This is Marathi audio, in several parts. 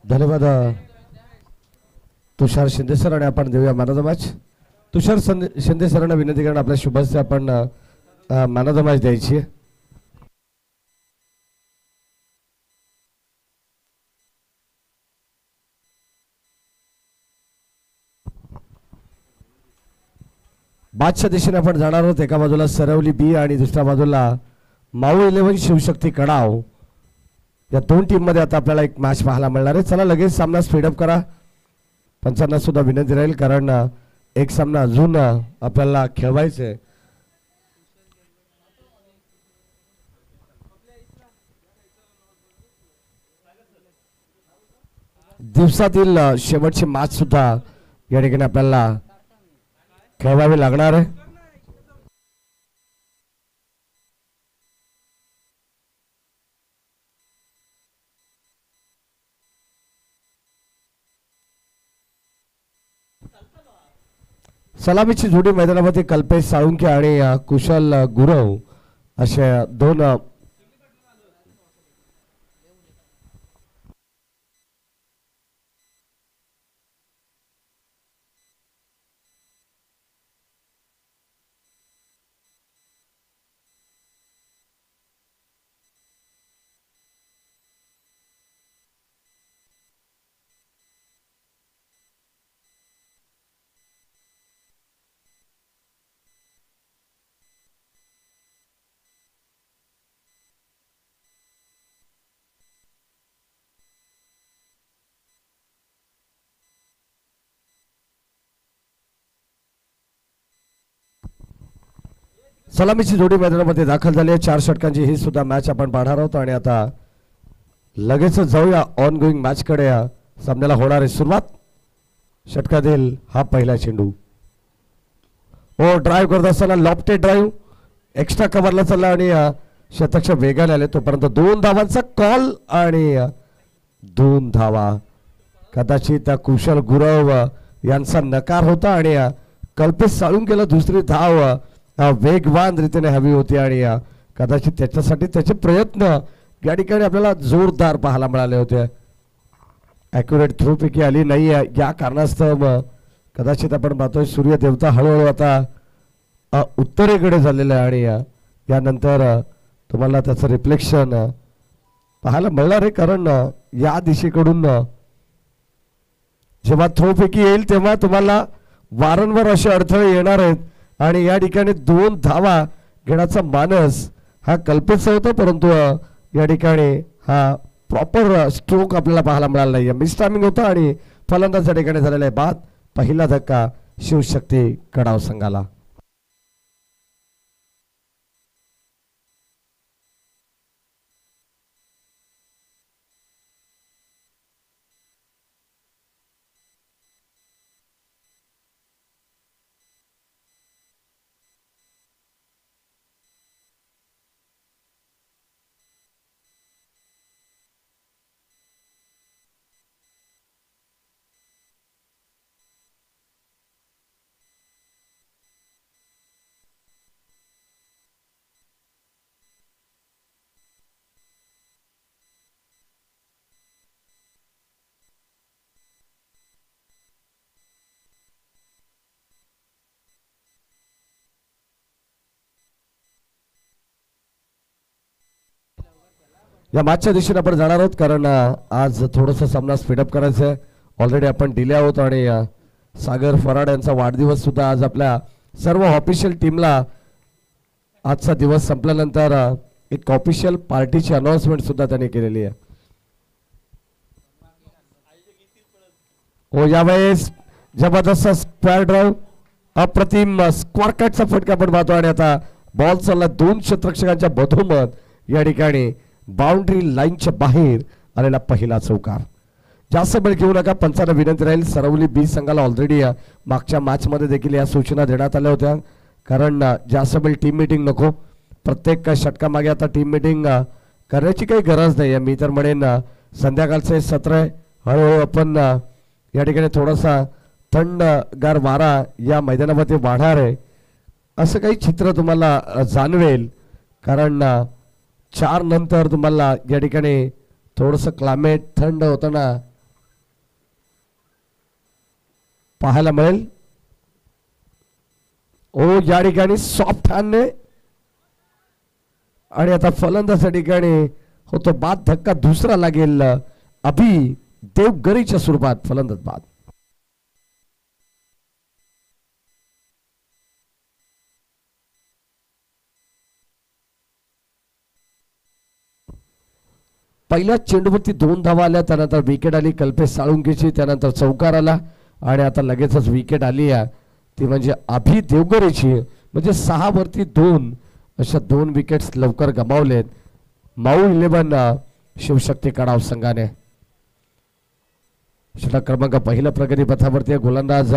धन्यवाद तुषार शिंदे सर आणि आपण देऊया मॅन ऑफ द मॅच. तुषार शिंदे सरांना विनंती करणं आपल्या शुभस्य आपण मॅन ऑफ द मॅच द्यायची आहे. बादच्या दिशेने आपण जाणार आहोत. एका बाजूला सरवली बी आणि दुसऱ्या बाजूला माऊ 11 शिवशक्ती कडाव. या दोन टीम मध्ये आता आपल्याला एक मॅच पाहायला मिळणार आहे. चला लगेच सामना स्पीडअप करा. पंचांना सुद्धा विनंती राहील कारण एक सामना अजून आपल्याला खेळवायचा आहे. दिवसातील शेवटची मॅच सुद्धा या ठिकाणी आपल्याला खेळवावी लागणार आहे. सलामीची जोडी मैदानामध्ये कल्पेश साळुंके आणि कुशल गुरव अशा दोन सलामीची जोडी मैदानामध्ये दाखल झाली आहे. 4 षटकांची ही सुद्धा मॅच आपण पाहणार आहोत आणि आता लगेच जाऊया ऑन गोईंग मॅच कडे. सामन्याला होणार आहे सुरुवात. षटकातील हा पहिला चेंडू ओ ड्राईव्ह करत असताना लॉफ्टेड ड्राईव्ह एक्स्ट्रा कव्हरला चालला आणि शतकच्या वेगाने आले. तोपर्यंत 2 धावांचा कॉल आणि 2 धावा. कदाचित कुशल गुरव यांचा नकार होता आणि कल्पेश साळुंकेला दुसरी धाव वेगवान रीतीने हवी होती आणि कदाचित त्याच्यासाठी त्याचे प्रयत्न या ठिकाणी आपल्याला जोरदार पाहायला मिळाले होते. ॲक्युरेट थ्रो पैकी आली नाही या कारणास्तव कदाचित आपण पाहतोय सूर्य देवता हळूहळू आता उत्तरेकडे झालेला आहे आणि यानंतर तुम्हाला त्याचं रिफ्लेक्शन पाहायला मिळणार आहे कारण या दिशेकडून जेव्हा थ्रो पैकी येईल तेव्हा तुम्हाला वारंवार असे अडथळे येणार आहेत आणि या ठिकाणी 2 धावा घेण्याचा मानस हा कल्पेशचा होता परंतु या ठिकाणी हा प्रॉपर स्ट्रोक आपल्याला पाहायला मिळाला नाही. मिस टायमिंग होता आणि फलंदाज या ठिकाणी झालेला आहे बाद. पहिला धक्का शिवशक्ती कडाव संघाला. या मॅचच्या दिशेने आपण जाणार आहोत कारण आज थोडासा सामना स्पीडअप करायचा आहे. ऑलरेडी आपण डिले आहोत आणि सागर फराड यांचा वाढदिवस सुद्धा आज आपल्या सर्व ऑफिशियल टीमला आजचा दिवस संपल्यानंतर एक ऑफिशियल पार्टीची अनाउन्समेंट सुद्धा त्यांनी केलेली आहे. हो यावेळेस जबरदस्त स्क्वेअर ड्राईव्ह अप्रतिम स्क्वेअर कटचा फटका आपण पाहतो आणि आता बॉल चालला 2 क्षेत्ररक्षकांच्या मधोमध या ठिकाणी बाउंड्री लाईनच्या बाहेर आलेला पहिला चौकार. जास्त वेळ घेऊ नका. पंचांना विनंती राहील. सरवली बी संघाला ऑलरेडी मागच्या मॅच मध्ये देखील या सूचना देण्यात आल्या होत्या कारण जास्त वेळ टीम मीटिंग नको. प्रत्येक षटकामागे आता टीम मीटिंग करण्याची काही गरज नाही. मी तर म्हणेन संध्याकाळचे सत्र आहे. हळूहळू आपण या ठिकाणी थोडासा थंडगार वारा या मैदानामध्ये वाढणार आहे असं काही चित्र तुम्हाला जाणवेल कारण 4 नंतर तुम्हाला या ठिकाणी थोडंसं क्लायमेट थंड होताना पाहायला मिळेल. ओ या ठिकाणी सॉफ्ट हॅन्डने आणि आता फलंदाज ठिकाणी होतो बाद. धक्का दुसरा लागेल अभि देवगरीच्या स्वरूपात. फलंदाज बाद. पहिल्या चेंडूवरती 2 धावा आल्या. त्यानंतर विकेट आली कल्पेश साळुंकेची. त्यानंतर चौकार आला आणि आता लगेचच विकेट आली आहे ती म्हणजे अभि देवगरेची. म्हणजे 6 वरती 2 अशा 2 विकेट्स लवकर गमावलेत माऊ 11 शिवशक्ती कडाव संघाने. षटक क्रमांक पहिला प्रगती पथावरती आहे गोलंदाज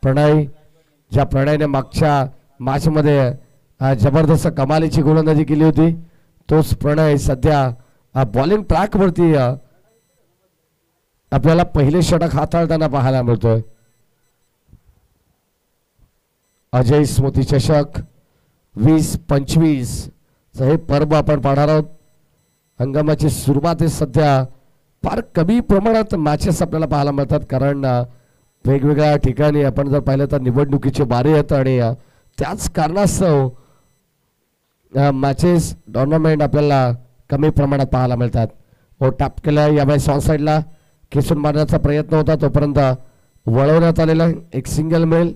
प्रणय. ज्या प्रणयने मागच्या मॅच मध्ये जबरदस्त कमालीची गोलंदाजी केली होती तोच प्रणय सध्या बॉलिंग ट्रॅक वरती आपल्याला पहिले षटक हाताळताना पाहायला मिळतोय. अजय स्मृती चषक 20-25 हे पर्व आपण पाहणार आहोत. हंगामाची सुरुवात आहे. सध्या फार कमी प्रमाणात मॅचेस आपल्याला पाहायला मिळतात कारण वेगवेगळ्या ठिकाणी आपण जर पाहिलं तर निवडणुकीची बारी आहेत आणि त्याच कारणास्तव मॅचेस टुर्नामेंट आपल्याला कमी प्रमाणात पाहायला मिळतात. व टॅप केला यावेळेस ऑन साईडला खेचून मारण्याचा प्रयत्न होता तोपर्यंत वळवण्यात आलेला एक सिंगल मिळेल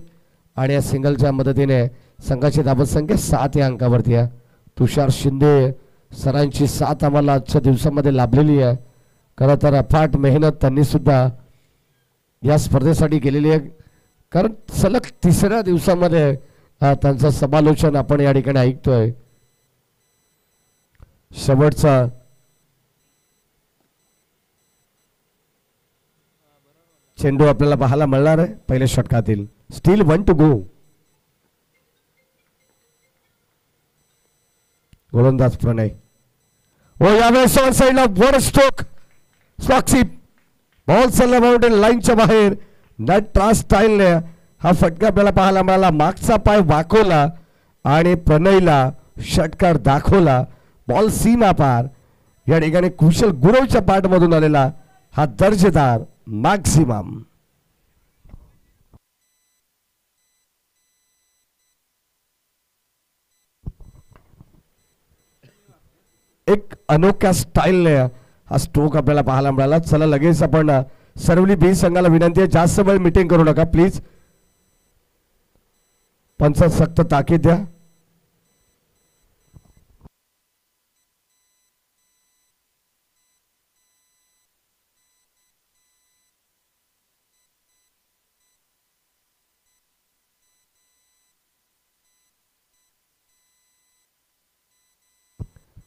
आणि या सिंगलच्या मदतीने संघाची धावत संख्या 7 या अंकावरती आहे. तुषार शिंदे सरांची साथ आम्हाला आजच्या दिवसामध्ये लाभलेली आहे. खरं तर अफाट मेहनत त्यांनी सुद्धा या स्पर्धेसाठी केलेली आहे कारण सलग 3ऱ्या दिवसामध्ये त्यांचं समालोचन आपण या ठिकाणी ऐकतोय. शेवटचा चेंडू आपल्याला पाहायला मिळणार आहे पहिल्या षटकातील. Steel 1 to go. गोलंदाज प्रणय व यावेळेस ऑन साइडला वर स्ट्रोक स्वाक्षी बॉल चालला बाउंड्री लाईनच्या बाहेर. नट ट्रास स्टाईलने हा फटका आपल्याला पाहायला मिळाला. मागचा पाय वाकवला आणि प्रणयला षटकार दाखवला. बॉल सीमा पार. या ठिकाणी कुशल गुरवच्या पाठमधून आलेला हा दर्जेदार मॅक्सिमम. एक अनोख्या स्टाईलने हा स्ट्रोक आपल्याला पाहायला मिळाला. चला लगेच आपण सर्वली बी संघाला विनंती आहे जास्त वेळ मीटिंग करू नका प्लीज. पंच सक्त ताकीद द्या.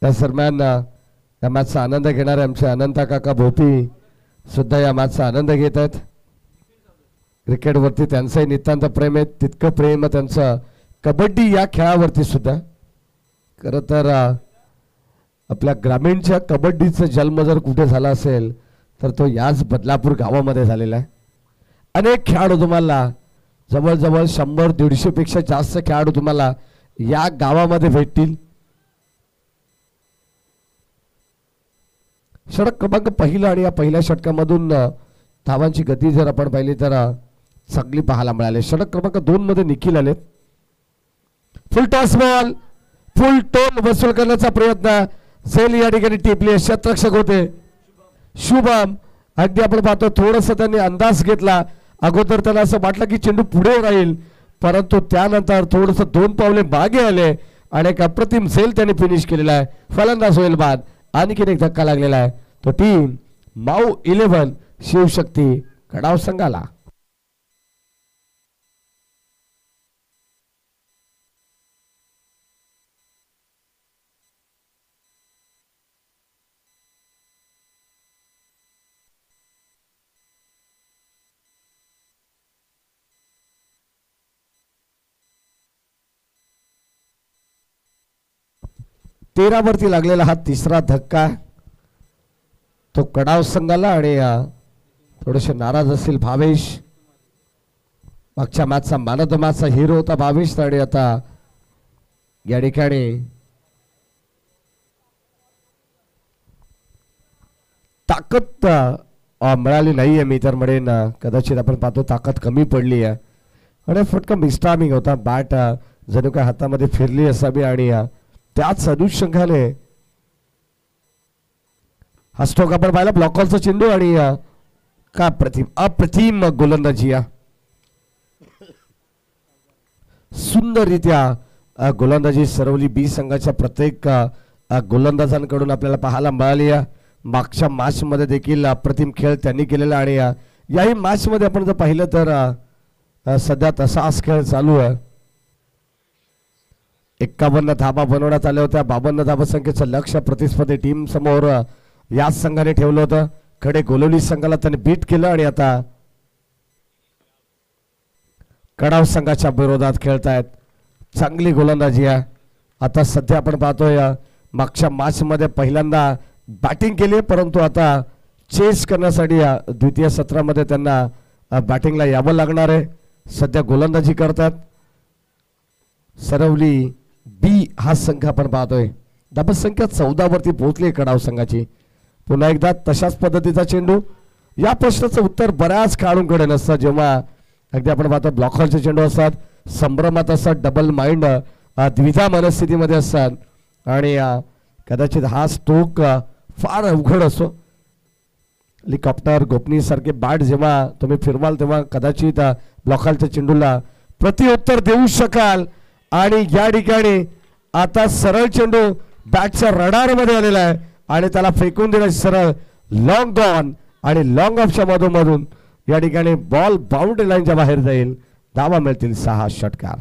त्या दरम्यान या मॅचचा आनंद घेणारे आमचे अनंता काका भोपी सुद्धा या मॅचचा आनंद घेत आहेत. क्रिकेटवरती त्यांचंही नितांत प्रेम आहे तितकं प्रेम त्यांचं कबड्डी या खेळावरती सुद्धा. खरं तर आपल्या ग्रामीणच्या कबड्डीचा जन्म जर कुठे झाला असेल तर तो याच बदलापूर गावामध्ये झालेला आहे. अनेक खेळाडू तुम्हाला जवळजवळ 100-150 पेक्षा जास्त खेळाडू तुम्हाला या गावामध्ये भेटतील. षटक क्रमांक पहिला आणि या पहिल्या षटकामधून धावांची गती जर आपण पाहिली तर चांगली पाहायला मिळाली. षटक क्रमांक 2 मध्ये निखिल आलेत. फुल टॉस बॉल फुल टोल वसूल करण्याचा प्रयत्न झेल या ठिकाणी टिपली. शतरक्षक होते शुभम. अगदी आपण पाहतो थोडस त्यांनी अंदाज घेतला. अगोदर त्याला असं वाटलं की चेंडू पुढे राहील परंतु त्यानंतर थोडस 2 पावले मागे आले आणि एक अप्रतिम झेल त्यांनी फिनिश केलेला आहे. फलंदाज होईल बाद. आणखीन एक धक्का लागलेला आहे तो टीम माऊ 11 शिवशक्ती कडाव संघाला. तेरावरती लागलेला हा तिसरा धक्का तो कडाव संघाला आणि थोडेसे नाराज असतील भावेश. मागच्या मॅचचा मॅन ऑफ द मॅचचा हिरो होता भावेश आणि आता या ठिकाणी ताकद मिळाली नाहीये मी तर म्हणेन कदाचित आपण पाहतो ताकद कमी पडली आहे आणि फटका मिस्टामिंग होता. बॅट जणू काय हातामध्ये फिरली असावी आणि त्याच अनुषंगाने हा स्ट्रोक आपण पाहिला. ब्लॉकॉलचा चेंडू आणि का अप्रतिम गोलंदाजी सुंदररित्या गोलंदाजी सरवली बी संघाच्या प्रत्येक गोलंदाजांकडून आपल्याला पाहायला मिळाली. मागच्या मॅच मध्ये देखील अप्रतिम खेळ त्यांनी केलेला आणि याही मॅच मध्ये आपण जर पाहिलं तर सध्या तसाच खेळ चालू आहे. 51 धाबा बनवण्यात आल्या होत्या. 52 धाबा संख्येचं लक्ष प्रतिस्पर्धी टीम समोर याच संघाने ठेवलं होतं. कडे गोलवली संघाला त्याने बीट केलं आणि आता कडाव संघाच्या विरोधात खेळतायत. चांगली गोलंदाजी आहे. आता सध्या आपण पाहतोय मागच्या मॅच मध्ये पहिल्यांदा बॅटिंग केली परंतु आता चेस करण्यासाठी द्वितीय सत्रामध्ये त्यांना बॅटिंगला यावं लागणार आहे. सध्या गोलंदाजी करतात. सरवली बी हा संघ आपण पाहतोय. धाबसंख्या 14 वरती पोहोचली कडाव संघाची. पुन्हा एकदा तशाच पद्धतीचा चेंडू. या प्रश्नाचं उत्तर बऱ्याच खेळाडूंकडे नसतं. जेव्हा अगदी आपण पाहतो ब्लॉकरचे चेंडू असतात, संभ्रमात असतात, डबल माइंड द्विधा मनस्थितीमध्ये असतात आणि कदाचित हा स्ट्रोक फार अवघड असतो. हेलिकॉप्टर गोपनीय सारखे बॅट जेव्हा तुम्ही फिरवाल तेव्हा कदाचित ब्लॉकरच्या चेंडूला प्रत्युत्तर देऊ शकाल आणि या ठिकाणी आता सरळ चेंडू बॅटच्या रडारमध्ये आलेला आहे आणि त्याला फेकून देणं सरळ लॉंग ऑन आणि लॉंग ऑफच्या मधून या ठिकाणी बॉल बाउंड्री लाईनच्या बाहेर जाईल. धावा मिळतील 6 षटकार.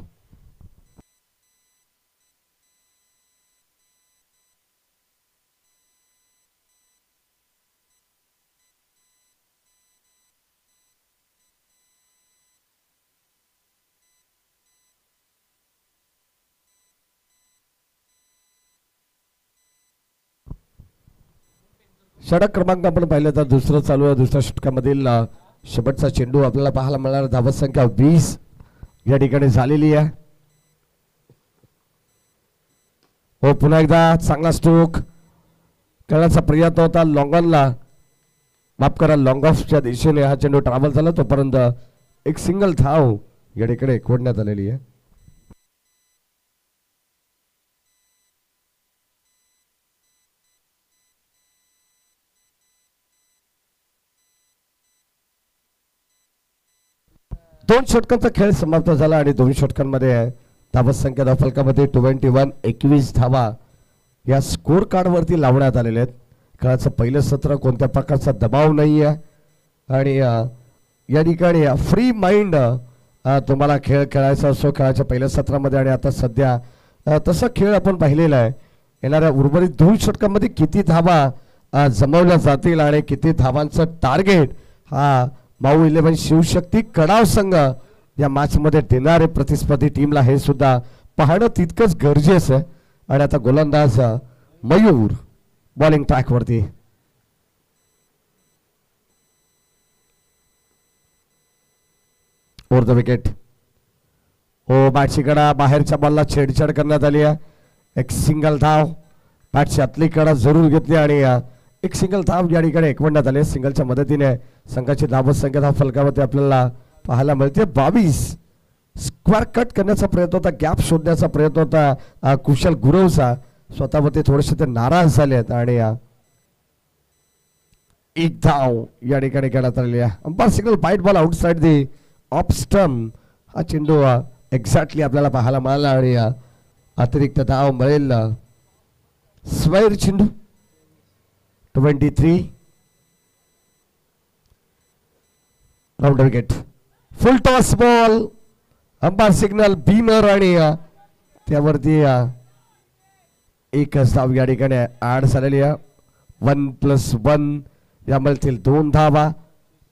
षटक क्रमांक आपण पाहिलं तर दुसरं चालू आहे. दुसऱ्या षटकामधील शेवटचा चेंडू आपल्याला पाहायला मिळणार. धावत संख्या 20 या ठिकाणी झालेली आहे. हो पुन्हा एकदा चांगला स्ट्रोक करण्याचा प्रयत्न होता. लॉंगॉनला माफ करा लॉंग ऑफच्या दिशेने हा चेंडू ट्रॅव्हल झाला तोपर्यंत एक सिंगल धाव या ठिकाणी खोडण्यात आलेली आहे. दोन षटकांचा खेळ समाप्त झाला आणि 2 षटकांमध्ये धावत संख्या धाव फलकामध्ये 21 धावा या स्कोर कार्ड वरती लावण्यात आलेले आहेत. खेळाचं पहिलं सत्र कोणत्या प्रकारचा दबाव नाही आहे आणि या ठिकाणी फ्री माइंड तुम्हाला खेळ खेळायचा असो खेळाच्या पहिल्या सत्रामध्ये आणि आता सध्या तसा खेळ आपण पाहिलेला आहे. येणाऱ्या उर्वरित 2 षटकांमध्ये किती धावा जमवल्या जातील आणि किती धावांचं टार्गेट हा माऊ 11 शिवशक्ती कडाव संघ या मॅच मध्ये देणारे प्रतिस्पर्धी टीमला हे सुद्धा पाहणं तितकंच गरजेचं आहे. आणि आता गोलंदाज मयूर बॉलिंग ट्रॅक वरती. Over the wicket. हो बॅटची कडा बाहेरच्या बॉलला छेडछाड करण्यात आली आहे. एक सिंगल धाव बॅटची आतली कडा जरूर घेतली आणि एक सिंगल धाव या ठिकाणी एकवटण्यात आले. सिंगलच्या मदतीने संघाची धावत संख्या धाव फलकावरती आपल्याला पाहायला मिळते 22. स्क्वेअर कट करण्याचा प्रयत्न होता, गॅप शोधण्याचा प्रयत्न होता कुशल गुरवचा. स्वतःवरती थोडेसे ते नाराज झाले आहेत आणि एक धाव या ठिकाणी घेण्यात आलेली आहे. Umpire signal wide ball outside the off stump. हा चेंडू एक्झॅक्टली आपल्याला पाहायला मिळाला आणि अतिरिक्त धाव मिळेल. स्वैर चेंडू 23 राउंड विकेट. फुल toss ball umpire signal Beamer आणि त्यावरती एकच धाव या ठिकाणी ऍड झालेली आहे. 1+1 यामधील 2 धावा.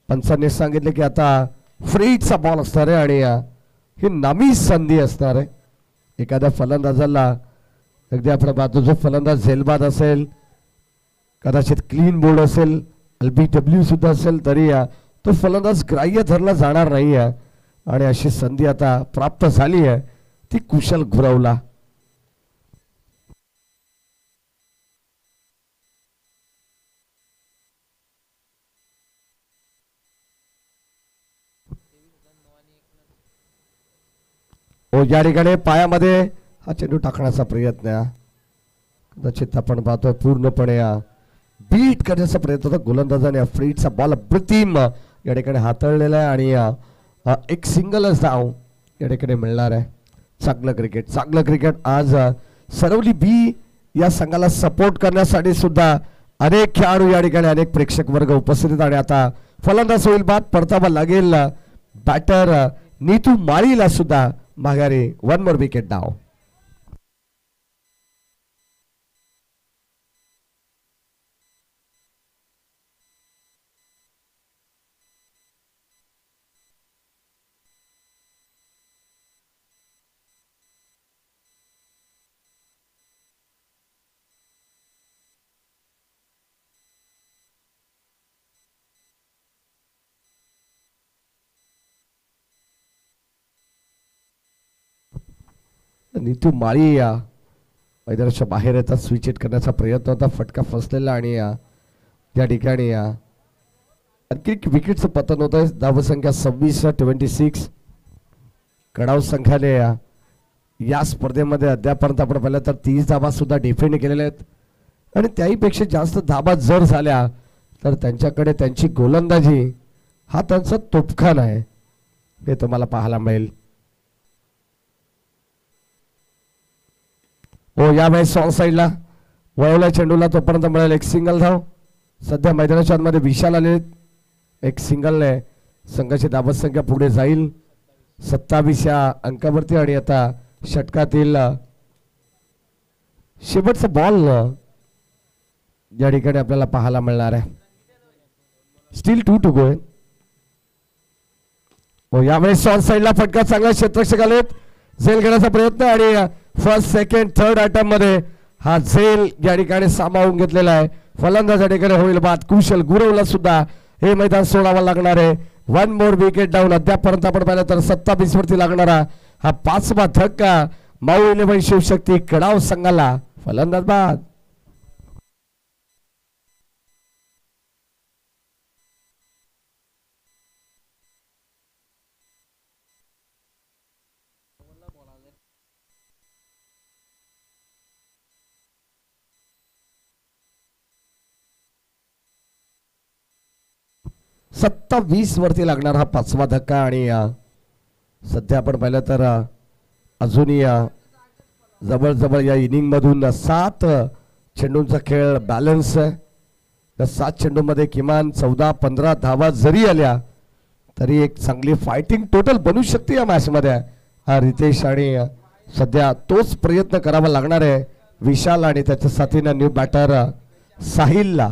पंचांनी सांगितले की आता फ्रीचा बॉल असणार आहे आणि ही नामी संधी असणार आहे. एखाद्या फलंदाजाला अगदी आपण पाहतो जो फलंदाज झेलबाद असेल कदाचित क्लीन बोर्ड असेल LBW सुद्धा असेल तरी तो फलंदाज ग्राह्य धरला जाणार नाही आहे आणि अशी संधी आता प्राप्त झाली आहे ती कुशल गुरवला. ओ या ठिकाणी पायामध्ये हा चेंडू टाकण्याचा प्रयत्न आहे. कदाचित आपण पाहतोय पूर्णपणे बीट करण्याचा प्रयत्न होता गोलंदाजाने. फ्रीडचा बॉल अप्रतिम या ठिकाणी हाताळलेला आहे आणि एक सिंगलच धाव या ठिकाणी मिळणार आहे. चांगलं क्रिकेट आज सरवली बी या संघाला सपोर्ट करण्यासाठी सुद्धा अनेक खेळाडू या ठिकाणी अनेक प्रेक्षक वर्ग उपस्थित आहेत. आणि आता फलंदाज होईल बाद परतावा लागेल बॅटर नीतू माळीला सुद्धा माघारी. 1 मोर विकेट डाव. नीतू माळी या मैदानाच्या बाहेर येतात. स्विच हिट करण्याचा प्रयत्न होता. फटका फसलेला आणि या ठिकाणी आणखी विकेटचं पतन होत आहे. धावसंख्या 26-26. कडाव संघाने या स्पर्धेमध्ये अद्यापर्यंत आपण पाहिलं तर 30 धावा सुद्धा डिफेंड केलेल्या आहेत. आणि त्याहीपेक्षा जास्त धावा जर झाल्या तर त्यांच्याकडे त्यांची गोलंदाजी हा त्यांचा तोफखाना आहे हे तुम्हाला पाहायला मिळेल. हो या मॅच सॉल साईडला वळवल्या चेंडूला तोपर्यंत मिळेल एक सिंगल धाव. सध्या मैदानाच्या आतमध्ये विशाल आले. एक सिंगलने संघाची धावसंख्या पुढे जाईल 27 या अंकावरती. आणि आता षटकातील शेवटचा बॉल या ठिकाणी आपल्याला पाहायला मिळणार आहे. Still 2 to go. हो यावेळेस सॉल साईडला फटका चांगला क्षेत्ररक्षक आलेत. झेल घेण्याचा प्रयत्न आणि फर्स्ट सेकंड थर्ड आयटम मध्ये हा झेल या ठिकाणी सामावून घेतलेला आहे. फलंदाज या ठिकाणी होईल बाद. कुशल गुरवला सुद्धा हे मैदान सोडावं लागणार आहे. 1 मोर विकेट डाऊन. अद्यापर्यंत आपण पाहिलं तर 27 वरती लागणारा हा 5वा धक्का माऊ 11 शिवशक्ती कडाव संघाला. फलंदाज बाद. सत्तावीस वरती लागणार हा 5वा धक्का. आणि सध्या आपण पाहिलं तर अजूनही जवळजवळ या इनिंग मधून 7 चेंडूंचा खेळ बॅलन्स आहे. त्या 7 चेंडूमध्ये किमान 14-15 धावा जरी आल्या तरी एक चांगली फायटिंग टोटल बनू शकते या मॅच मध्ये. हा रितेश आणि सध्या तोच प्रयत्न करावा लागणार आहे विशाल आणि त्याच्या साथीनं न्यू बॅटर साहिलला.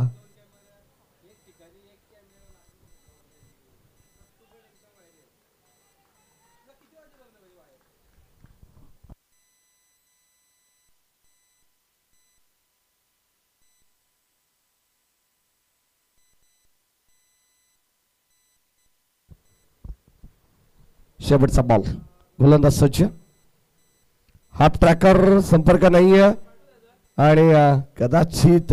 शेवटचा बॉल. गोलंदाज सज्ज. हाफ ट्रॅकर संपर्क नाहीये आणि कदाचित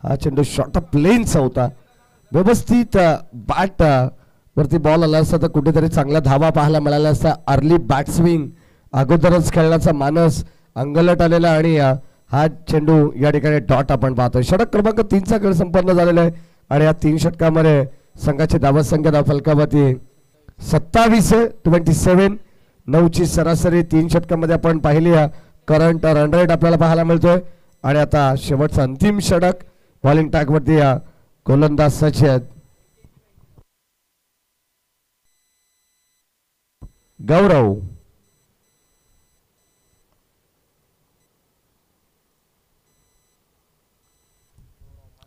हा चेंडू शॉर्ट ऑफ प्लेनचा होता. व्यवस्थित बॅट वरती बॉल आला असता तर कुठेतरी चांगला धावा पाहायला मिळाला असता. अर्ली बॅट स्विंग अगोदरच खेळण्याचा मानस अंगलट आलेला आणि हा चेंडू या ठिकाणी डॉट आपण पाहतोय. षटक क्रमांक 3चा खेळ संपन्न झालेला आहे आणि या 3 षटकामध्ये संघाची धावसंख्या धाव फलकावरती 27-27. 9ची सरासरी 3 षटकामध्ये आपण पाहिली. करंट रन रेट आपल्याला पाहायला मिळतोय. आणि आता शेवटचा अंतिम षटक बॉलिंग टॅग वरती गोलंदाज सज्ज. गौरव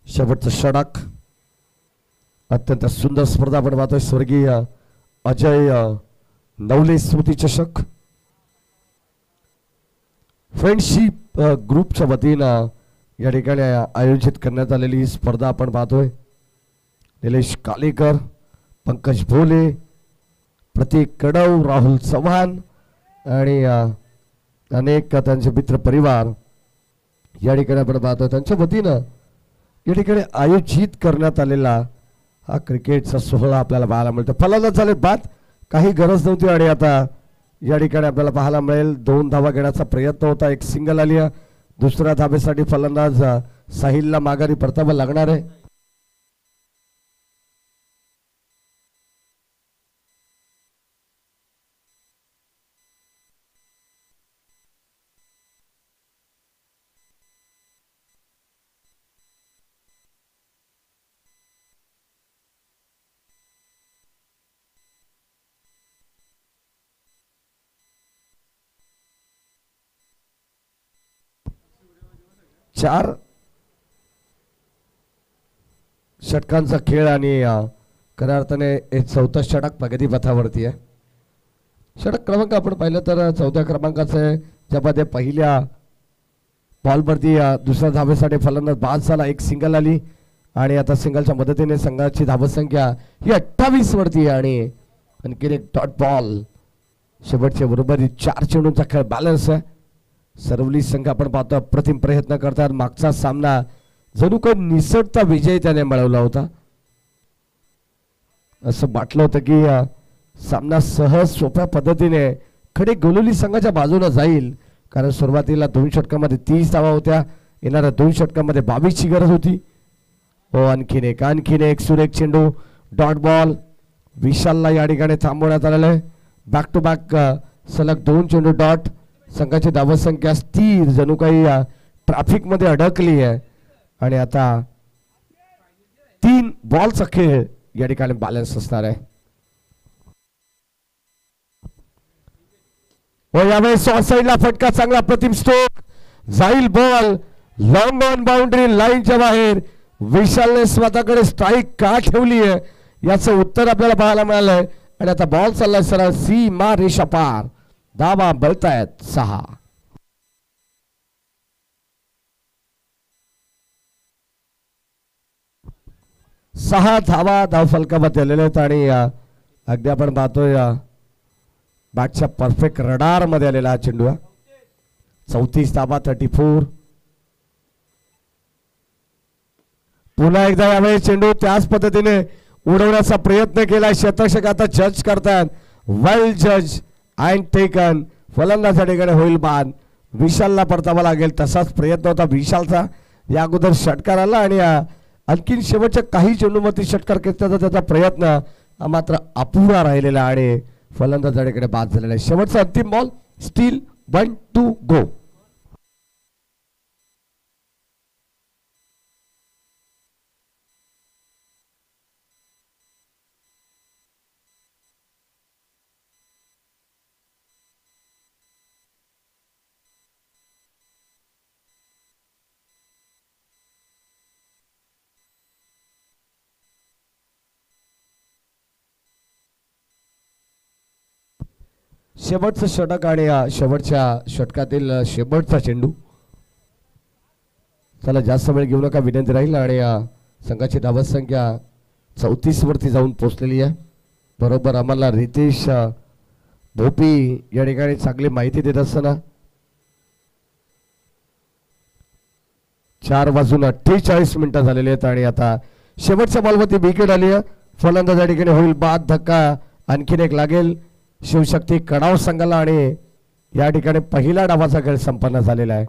शेवटचं षटक. अत्यंत सुंदर स्पर्धा आपण पाहतोय. स्वर्गीय अजय नवले स्मृती चषक फ्रेंडशिप ग्रुपच्या वतीनं या ठिकाणी आयोजित करण्यात आलेली ही स्पर्धा आपण पाहतोय. निलेश कालेकर, पंकज भोले, प्रतीक कडव, राहुल चव्हाण आणि अनेक त्यांचे मित्र परिवार या ठिकाणी आपण पाहतोय. त्यांच्या वतीनं या ठिकाणी आयोजित करण्यात आलेला हा क्रिकेटचा सोहळा आपल्याला पाहायला मिळतो. फलंदाज झाले बाद. काही गरज नव्हती आणि आता या ठिकाणी आपल्याला पाहायला मिळेल 2 धावा घेण्याचा प्रयत्न होता, एक सिंगल आली आहे. दुसऱ्या धाबेसाठी फलंदाज साहिलला माघारी परतावा लागणार आहे. चार षटकांचा खेळ आणि खऱ्या अर्थाने एक चौथा षटक प्रगती पथावरती आहे. षटक क्रमांक आपण पाहिलं तर चौथ्या क्रमांकाचं आहे, ज्यामध्ये पहिल्या बॉलवरती दुसऱ्या धावेसाठी फलंदाज बाद झाला, एक सिंगल आली आणि आता सिंगलच्या मदतीने संघाची धावसंख्या ही 28 वरती आहे आणि आणखी एक डॉट बॉल. शेवटच्या बरोबरी 4 चेंडूंचा खेळ बॅलन्स आहे. सर्वली संघ आपण पाहतो अप्रतिम प्रयत्न करतात. मागचा सामना जणू काही निसटता विजय त्याने मिळवला होता. असं वाटलं होतं की सामना सहज सोप्या पद्धतीने खडे गोलवली संघाच्या बाजूला जाईल, कारण सुरुवातीला 2 षटकामध्ये 30 धावा होत्या, येणाऱ्या 2 षटकामध्ये 22 ची गरज होती. हो, आणखीन एक सुरेख चेंडू, डॉट बॉल. विशालला या ठिकाणी थांबवण्यात आलेलं आहे. बॅक टू बॅक सलग 2 चेंडू डॉट. संघाची धावसंख्या स्थिर जणू काही ट्रॅफिक मध्ये अडकली आहे आणि आता 3 बॉलचा खेळ या ठिकाणी बॅलन्स असणार आहे. व यावेळेस शॉर्ट साईडला फटका, चांगला प्रतिम स्ट्रोक, जाईल बॉल लॉंग ऑन बाउंड्री लाईनच्या बाहेर. विशालने स्वतःकडे स्ट्राईक का ठेवली आहे याचं उत्तर आपल्याला पाहायला मिळालंय आणि आता बॉल चाललाय सरळ सीमा रेषा पार. धावा बळतायत 6. धावा धावफलकामध्ये आलेले आहेत आणि अगदी आपण पाहतोय बॅटच्या परफेक्ट रडार मध्ये आलेला हा चेंडू. 34 धावा 34. पुन्हा एकदा यावेळी चेंडू त्याच पद्धतीने उडवण्याचा प्रयत्न केला. क्षेत्ररक्षक आता जज करतात. वेल जज अँड टेकन. फलंदाजाकडे होईल बाद. विशालला परतावा लागेल तसाच प्रयत्न होता विशालचा या अगोदर षटकार आला आणि आणखीन शेवटच्या काही चेंडूमध्ये षटकार घेतल्याचा त्याचा प्रयत्न मात्र अपुरा राहिलेला आणि फलंदाजाकडे बाद झालेला आहे. शेवटचा अंतिम बॉल, स्टील 1 2 गो. शेवटचं षटक आणि शेवटच्या षटकातील शेवटचा चेंडू. चला जास्त वेळ घेऊ नका विनंती राहील आणि संघाची धावसंख्या 34 वरती जाऊन पोहोचलेली आहे. बरोबर आम्हाला रितेश भोपी या ठिकाणी चांगली माहिती देत असताना 4:48 मिनिटं झालेली आहेत आणि आता शेवटच्या बॉलवरती विकेट आली आहे. फलंदाज या ठिकाणी होईल बाद. धक्का आणखीन एक लागेल शिवशक्ती कडाव संघाला आणि या ठिकाणी पहिला डावाचा खेळ संपन्न झालेला आहे.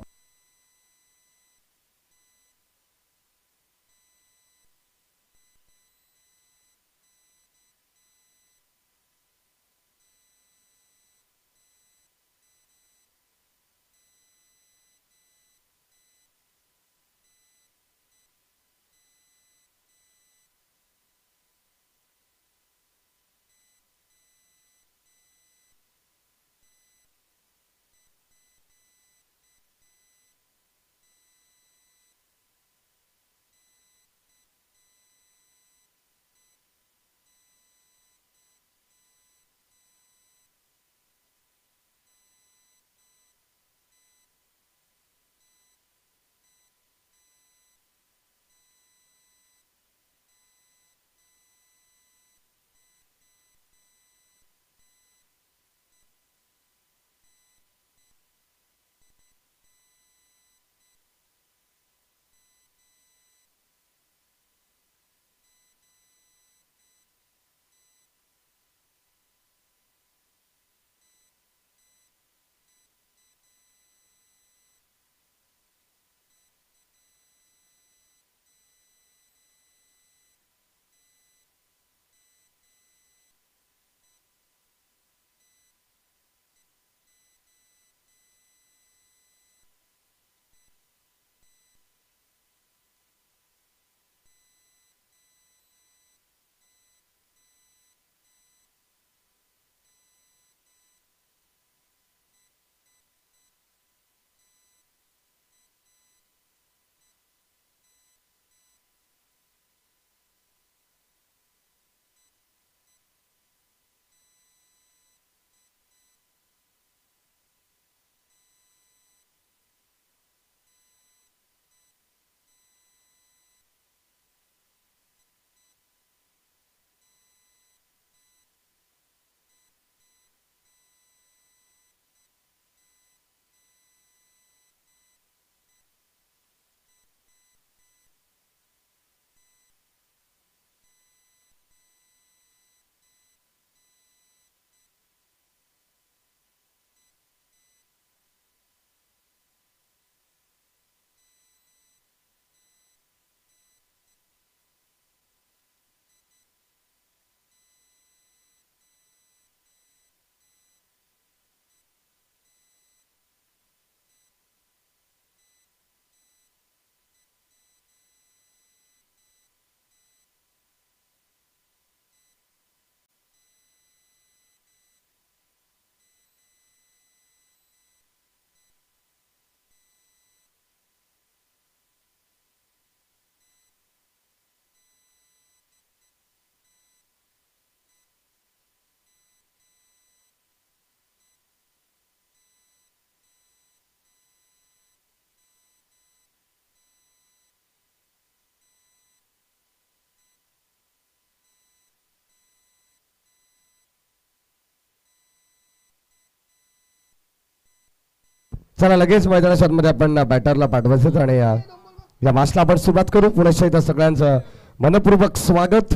चला लगेच मैदानाच्या मध्ये आपण बॅटरला पाठवायचं आणि या मॅचला आपण सुरुवात करू. पुन्हा एकदा सगळ्यांचं मनपूर्वक स्वागत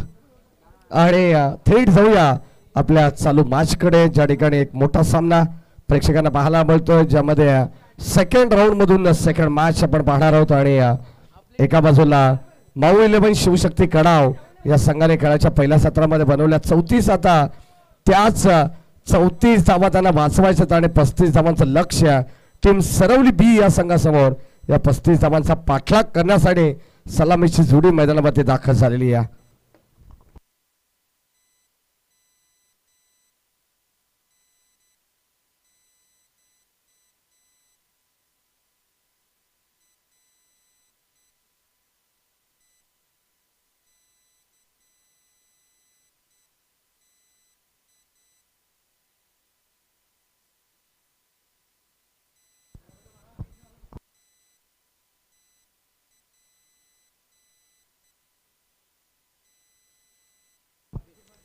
आणि थेट जाऊया आपल्या चालू मॅच कडे, ज्या ठिकाणी एक मोठा सामना प्रेक्षकांना पाहायला मिळतोय, ज्यामध्ये सेकंड राऊंड मधून सेकंड मॅच आपण पाहणार आहोत. आणि एका बाजूला माऊ 11 शिवशक्ती कडाव या संघाने खेळाच्या पहिल्या सत्रामध्ये बनवल्या 34. आता त्याच 34 धावा त्यांना वाचवायचं आणि 35 धावांचं लक्ष्य टीम सरवली बी या संघासमोर या 35 धावांचा पाठलाग करण्यासाठी सलामीची जोडी मैदानामध्ये दाखल झालेली आहे.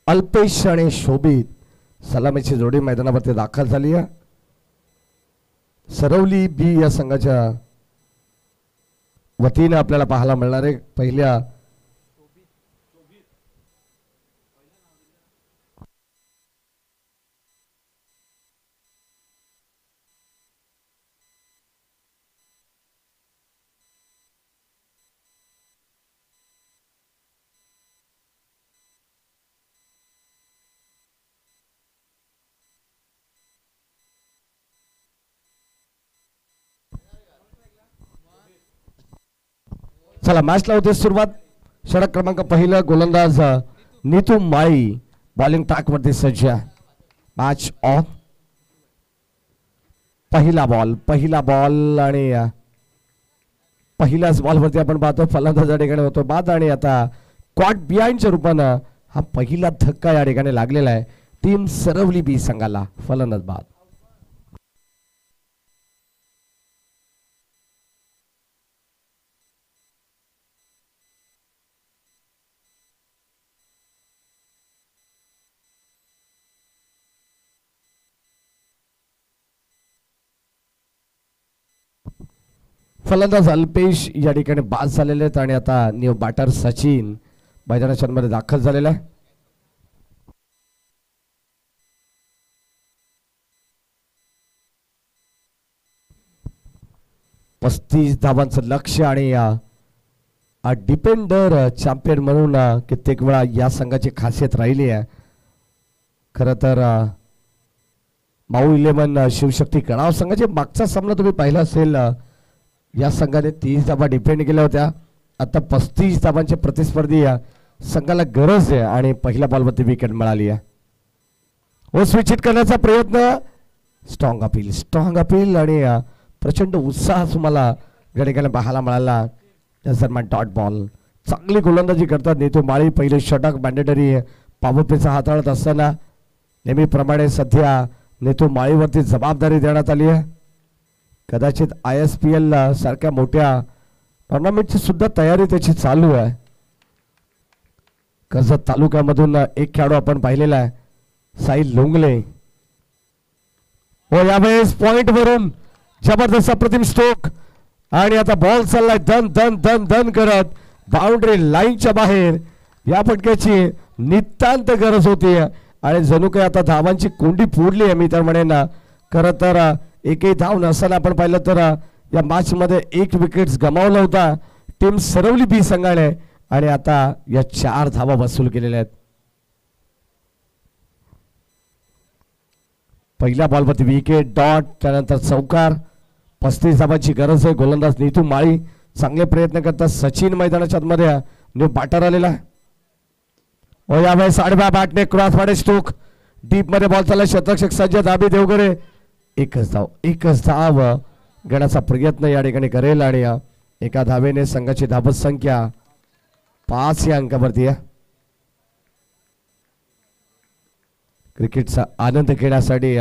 अल्पेश आणि शोभित सलामीची जोडी मैदानावरती दाखल झाली आहे. सरवली बी या संघाच्या वतीने आपल्याला पाहायला मिळणार आहे पहिल्या चला मॅचला होते सुरुवात. षटक क्रमांक पहिला गोलंदाज नीतू माळी बॉलिंग ट्रॅक वरती सज्ज. Match on. पहिला बॉल आणि पहिल्याच बॉल वरती आपण पाहतो फलंदाज या ठिकाणी होतो बाद. आणि आता कॉट बिहाइंडच्या रूपानं हा पहिला धक्का या ठिकाणी लागलेला आहे टीम सरवली बी संघाला. फलंदाज बाद. फलंदाज अल्पेश या ठिकाणी बाद झालेले आहेत आणि आता न्यू बॅटर सचिन मैदानाच्या मध्ये दाखल झालेला आहे. पस्तीस धावांचं लक्ष आणि डिपेंडर चॅम्पियन म्हणून कित्येक वेळा या संघाची खासियत राहिली आहे. खरं तर माऊ 11 शिवशक्ती कडाव संघाचे मागचा सामना तुम्ही पाहिला असेल, या संघाने 30 धावा डिफेंड केल्या होत्या. आता 35 धावांचे प्रतिस्पर्धी या संघाला गरज आहे आणि पहिल्या बॉलवरती विकेट मिळाली आहे. व स्विच करण्याचा प्रयत्न. स्ट्रॉंग अपील आणि प्रचंड उत्साह तुम्हाला या ठिकाणी पाहायला मिळाला. दरम्यान डॉट बॉल. चांगली गोलंदाजी करतात नीतू माळी. पहिले षटक मॅन्डेटरी पॉवर प्लेचा हाताळत असताना नेहमीप्रमाणे सध्या नीतू माळीवरती जबाबदारी देण्यात आली आहे. कदाचित ISPL सारख्या मोठ्या टुर्नामेंटची सुद्धा तयारी त्याची चालू आहे. कर्जत तालुक्यामधून एक खेळाडू आपण पाहिलेला आहे साई लोंगले. व यावेळेस पॉइंट वरून जबरदस्त अप्रतिम स्ट्रोक आणि आता बॉल चाललाय दन दन दन दन करत बाउंड्री लाईनच्या बाहेर. या फटक्याची नितांत गरज होती आणि जणू काही आता धावांची कोंडी फोडली आहे मी तर म्हणेन. खरं तर एकही धाव नसताना आपण पाहिलं तर या मॅच मध्ये 1 विकेट गमावला होता टीम सरवली बी संघाने आणि आता या 4 धावा वसूल केलेल्या आहेत. पहिल्या बॉलवरती विकेट डॉट, त्यानंतर चौकार. 35 धावांची गरज आहे. गोलंदाज नीतू माळी चांगले प्रयत्न करतात. सचिन मैदानाच्या आतमध्ये न्यू बॅटर आलेला आहे. व यावेळेस आडव्या बॅटने क्रॉस मध्ये स्ट्रोक डीप मध्ये बॉल चालला. शतरक्षक सज्ज दाबी देवगरे. एकच धाव घेण्याचा प्रयत्न या ठिकाणी करेल आणि एका धावेने संघाची धावत संख्या 5 या अंकावरती आहे. क्रिकेटचा आनंद घेण्यासाठी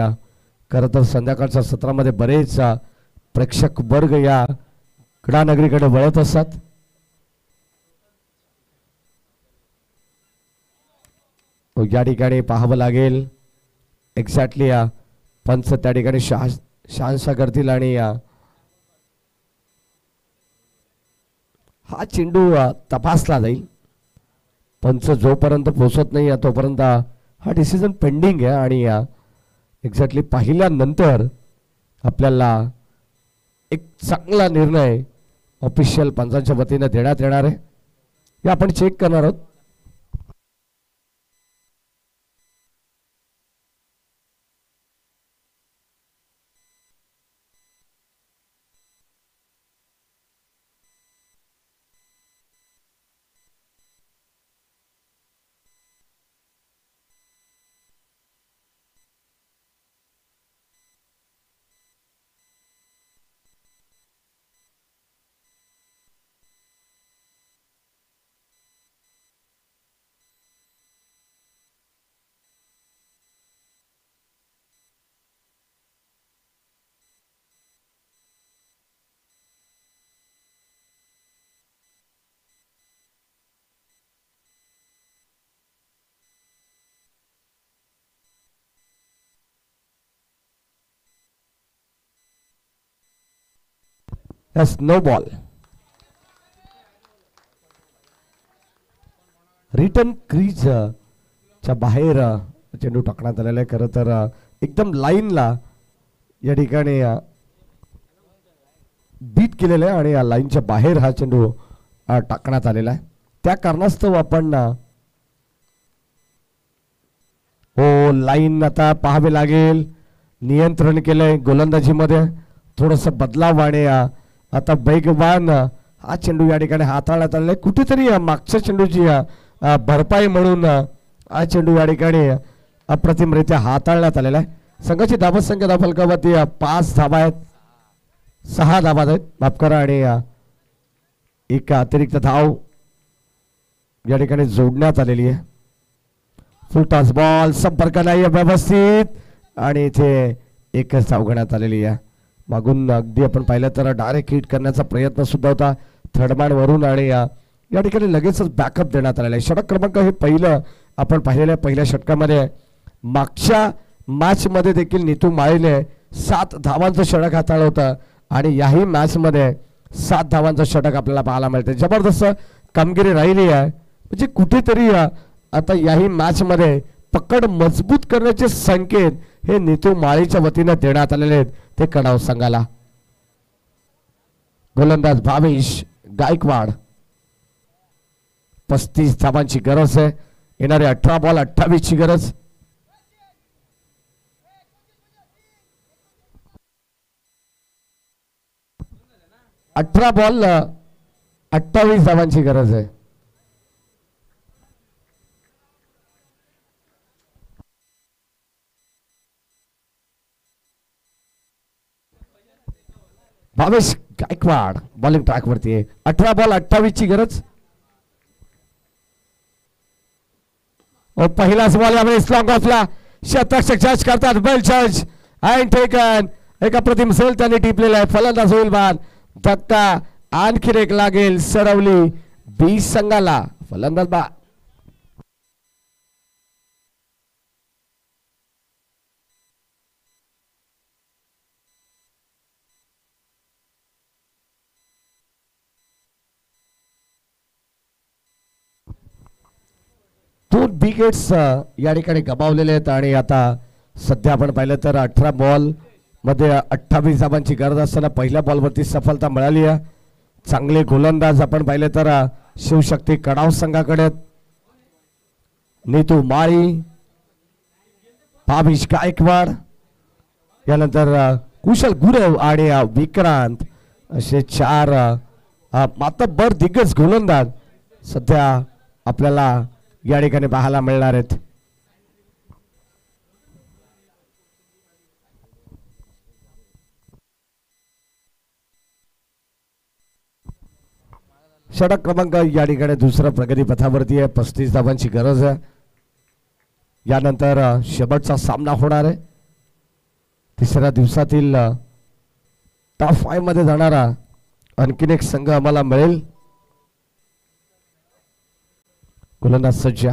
खरं तर संध्याकाळच्या सत्रामध्ये बरेच प्रेक्षक वर्ग या क्रीडानगरीकडे वळत असतात. या ठिकाणी पाहावं लागेल एक्झॅक्टली पंच त्या ठिकाणी शहानशा करतील आणि हा चेंडू तपासला जाईल. पंच जोपर्यंत पोहोचत नाही तोपर्यंत हा डिसिजन पेंडिंग आहे आणि एक्झॅक्टली पाहिल्यानंतर आपल्याला एक चांगला निर्णय ऑफिशियल पंचांच्या वतीने देण्यात येणार आहे. हे आपण चेक करणार आहोत. No ball. रिटर्न क्रीज च्या बाहेर चेंडू टाकण्यात आलेला आहे. खरं तर एकदम लाईनला या ठिकाणी बीट केलेलं आहे आणि या लाईनच्या बाहेर हा चेंडू टाकण्यात आलेला आहे. त्या कारणास्तव आपण हो लाईन आता पाहावे लागेल. नियंत्रण केलंय गोलंदाजीमध्ये थोडस बदलाव आणि आता वेगवान हा चेंडू या ठिकाणी हाताळण्यात आलेला आहे. कुठेतरी मागच्या चेंडूची भरपाई म्हणून हा चेंडू या ठिकाणी अप्रतिमरित्या हाताळण्यात आलेला आहे. संघाची धावत संख्या धावफलकावरती 5 धावा आहेत, 6 धावा आहेत माफ करा आणि एक अतिरिक्त धाव या ठिकाणी जोडण्यात आलेली आहे. फुल टॉस बॉल संपर्क नाही व्यवस्थित आणि इथे एकच धाव घेण्यात आलेली आहे. मागून अगदी आपण पाहिलं तर डायरेक्ट हिट करण्याचा प्रयत्न सुद्धा होता थर्डमॅन वरून आणि या ठिकाणी लगेचच बॅकअप देण्यात आलेला आहे. षटक क्रमांक हे पहिलं आपण पाहिलेलं पहिल्या षटकामध्ये मागच्या मॅच मध्ये देखील नीतू माळीने 7 धावांचं षटक हाताळलं होतं आणि याही मॅच मध्ये 7 धावांचं षटक आपल्याला पाहायला मिळते. जबरदस्त कामगिरी राहिली आहे. म्हणजे कुठेतरी आता याही मॅच मध्ये पकड मजबूत करण्याचे संकेत हे नीतू माळीच्या वतीने देण्यात आलेले आहेत ते कडाव संघाला. गोलंदाज भावेश गायकवाड. 35 धावांची गरज आहे. येणारे 18 बॉल 28 ची गरज. अठरा बॉल 28 धावांची गरज आहे. भावेश गायकवाड बॉलिंग ट्रॅक वरती आहे. 18 बॉल 28 ची गरज. पहिलाच बॉल यावेळी स्लॉंग ऑफला शतक जज करतात. वेल जज अँड टेकन. एक अप्रतिम सेल त्यांनी टिपलेला आहे. फलंदाज होईल बाद. धक्का आणखी एक लागेल. सरवली 20 संघाला. फलंदाज बाद. दोन विकेट्स या ठिकाणी गमावलेले आहेत आणि आता सध्या आपण पाहिलं तर 18 बॉल मध्ये 28 धावांची गरज असताना पहिल्या बॉलवरती सफलता मिळाली आहे. चांगले गोलंदाज आपण पाहिले तर शिवशक्ती कडाव संघाकडे नीतू माळी, भावेश गायकवाड, यानंतर कुशल गुरव आणि विक्रांत असे 4 मातब्बर दिग्गज गोलंदाज सध्या आपल्याला या ठिकाणी पाहायला मिळणार आहेत. षटक क्रमांक या ठिकाणी दुसरा प्रगती पथावरती आहे. 35 धावांची गरज आहे. यानंतर शेवटचा सामना होणार आहे. तिसऱ्या दिवसातील टॉप 5 मध्ये जाणारा आणखीन एक संघ आम्हाला मिळेल. गोलंदाज सज्जा.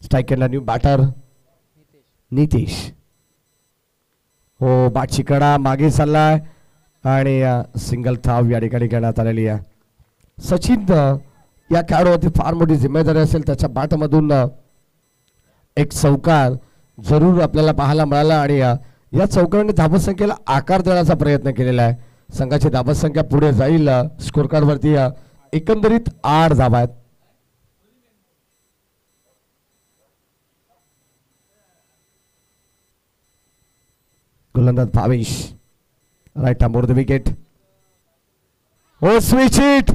स्ट्राइक केला न्यू बॅटर नितेश. हो बाटची कडा मागे चाललाय आणि सिंगल थाव या ठिकाणी घेण्यात आलेली आहे. सचिन या खेळाडूवरती फार मोठी जिम्मेदारी असेल. त्याच्या बॅटमधून एक चौकार जरूर आपल्याला पाहायला मिळाला आणि या चौकाराने धावसंख्येला आकार देण्याचा प्रयत्न केलेला आहे. संघाची धावसंख्या पुढे जाईल. स्कोर कार्ड वरती एकंदरीत 8 धावा आहेत. गोलंदाज Bhavesh right arm over the wicket. हो स्विच हिट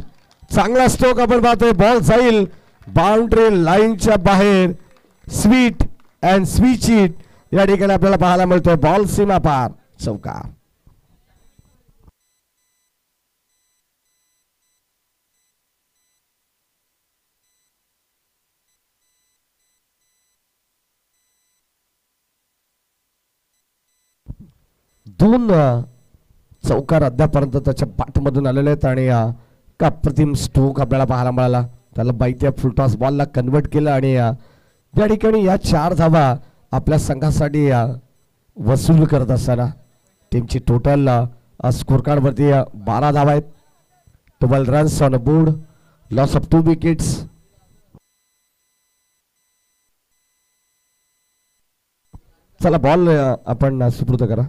चांगला स्ट्रोक आपण पाहतोय. बॉल जाईल बाउंड्री लाईनच्या बाहेर. स्वीट अँड स्विच हिट या ठिकाणी आपल्याला पाहायला मिळतोय. बॉल सीमा पार चौकार. दोन चौकार अद्यापर्यंत त्याच्या बॅटमधून आलेले आहेत आणि अप्रतिम स्ट्रोक आपल्याला पाहायला मिळाला. त्याला बाईच्या फुलटॉस बॉलला कन्वर्ट केलं आणि या ठिकाणी या 4 धावा आपल्या संघासाठी वसूल करत असताना टीमची टोटल स्कोर कार्ड वरती 12 धावा आहेत. 12 runs on a board. Loss of 2 wickets. चला बॉल आपण सुपूर्द करा.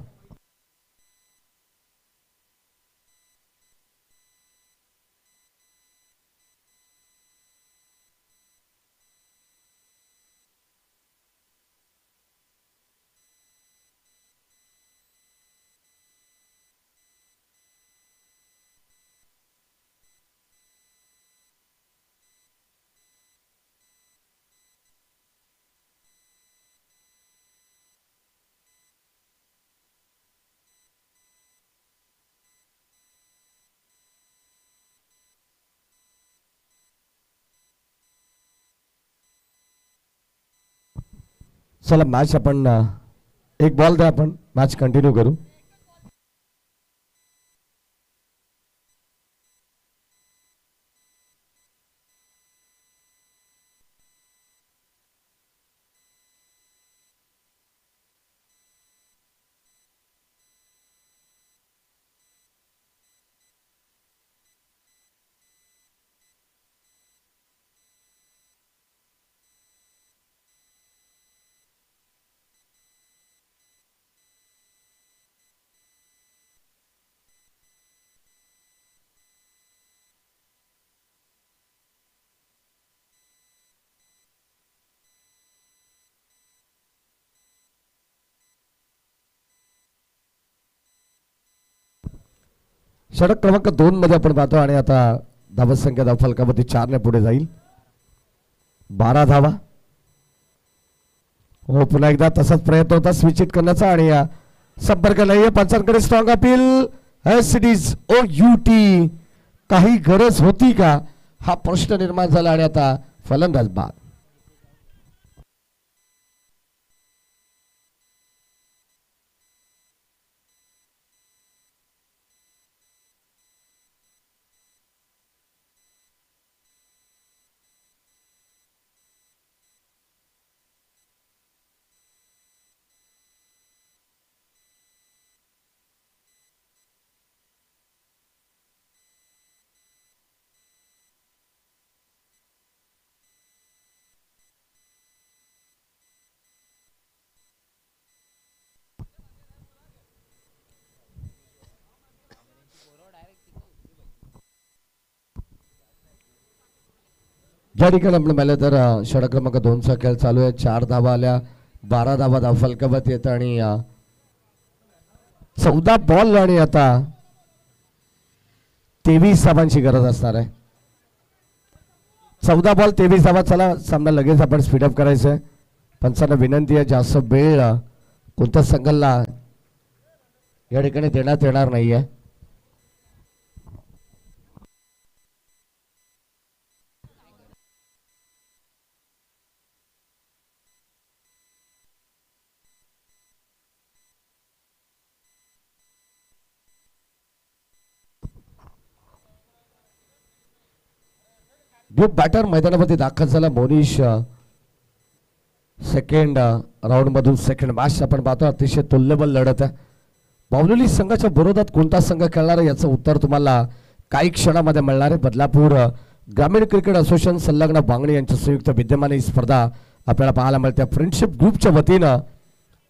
चला मॅच आपण एक बॉल द्या आपण मॅच कंटिन्यू करू. षटक क्रमांक 2 मध्ये आपण पाहतो आणि आता धावसंख्या धावफलकावरती 4 ने पुढे जाईल. 12 धावा. हो पुन्हा एकदा तसाच प्रयत्न होता स्विच हिट करण्याचा आणि संपर्क नाहीये. पंचांकडे स्ट्रॉंग अपील. एसडीज ओ यूटी काही गरज होती का हा प्रश्न निर्माण झाला आणि आता फलंदाज बाद. या ठिकाणी आपण पाहिलं तर षटक क्रमांक 2 चा खेळ चालू आहे. 4 धावा आल्या. 12 धावा धावफलकावरती येत आणि 14 बॉल आणि आता 23 धावांची गरज असणार आहे. 14 बॉल 23 धावा. चला सामना लगेच आपण स्पीडअप करायचं आहे. पंचांना विनंती आहे जास्त वेळ कोणत्या संघाला या ठिकाणी देण्यात येणार नाहीये. ग्रुप बॅटर मैदानामध्ये दाखल झाला. मोनिश सेकंड राऊंड मधून सेकंड मॅच आपण पाहतो. अतिशय तुल्यबल लढत आहे. बावनोली संघाच्या विरोधात कोणता संघ खेळणार आहे याचं उत्तर तुम्हाला काही क्षणामध्ये मिळणार आहे. बदलापूर ग्रामीण क्रिकेट असोसिएशन संलग्न वांगणी यांच्या संयुक्त विद्यमाने ही स्पर्धा आपल्याला पाहायला मिळते. फ्रेंडशिप ग्रुपच्या वतीनं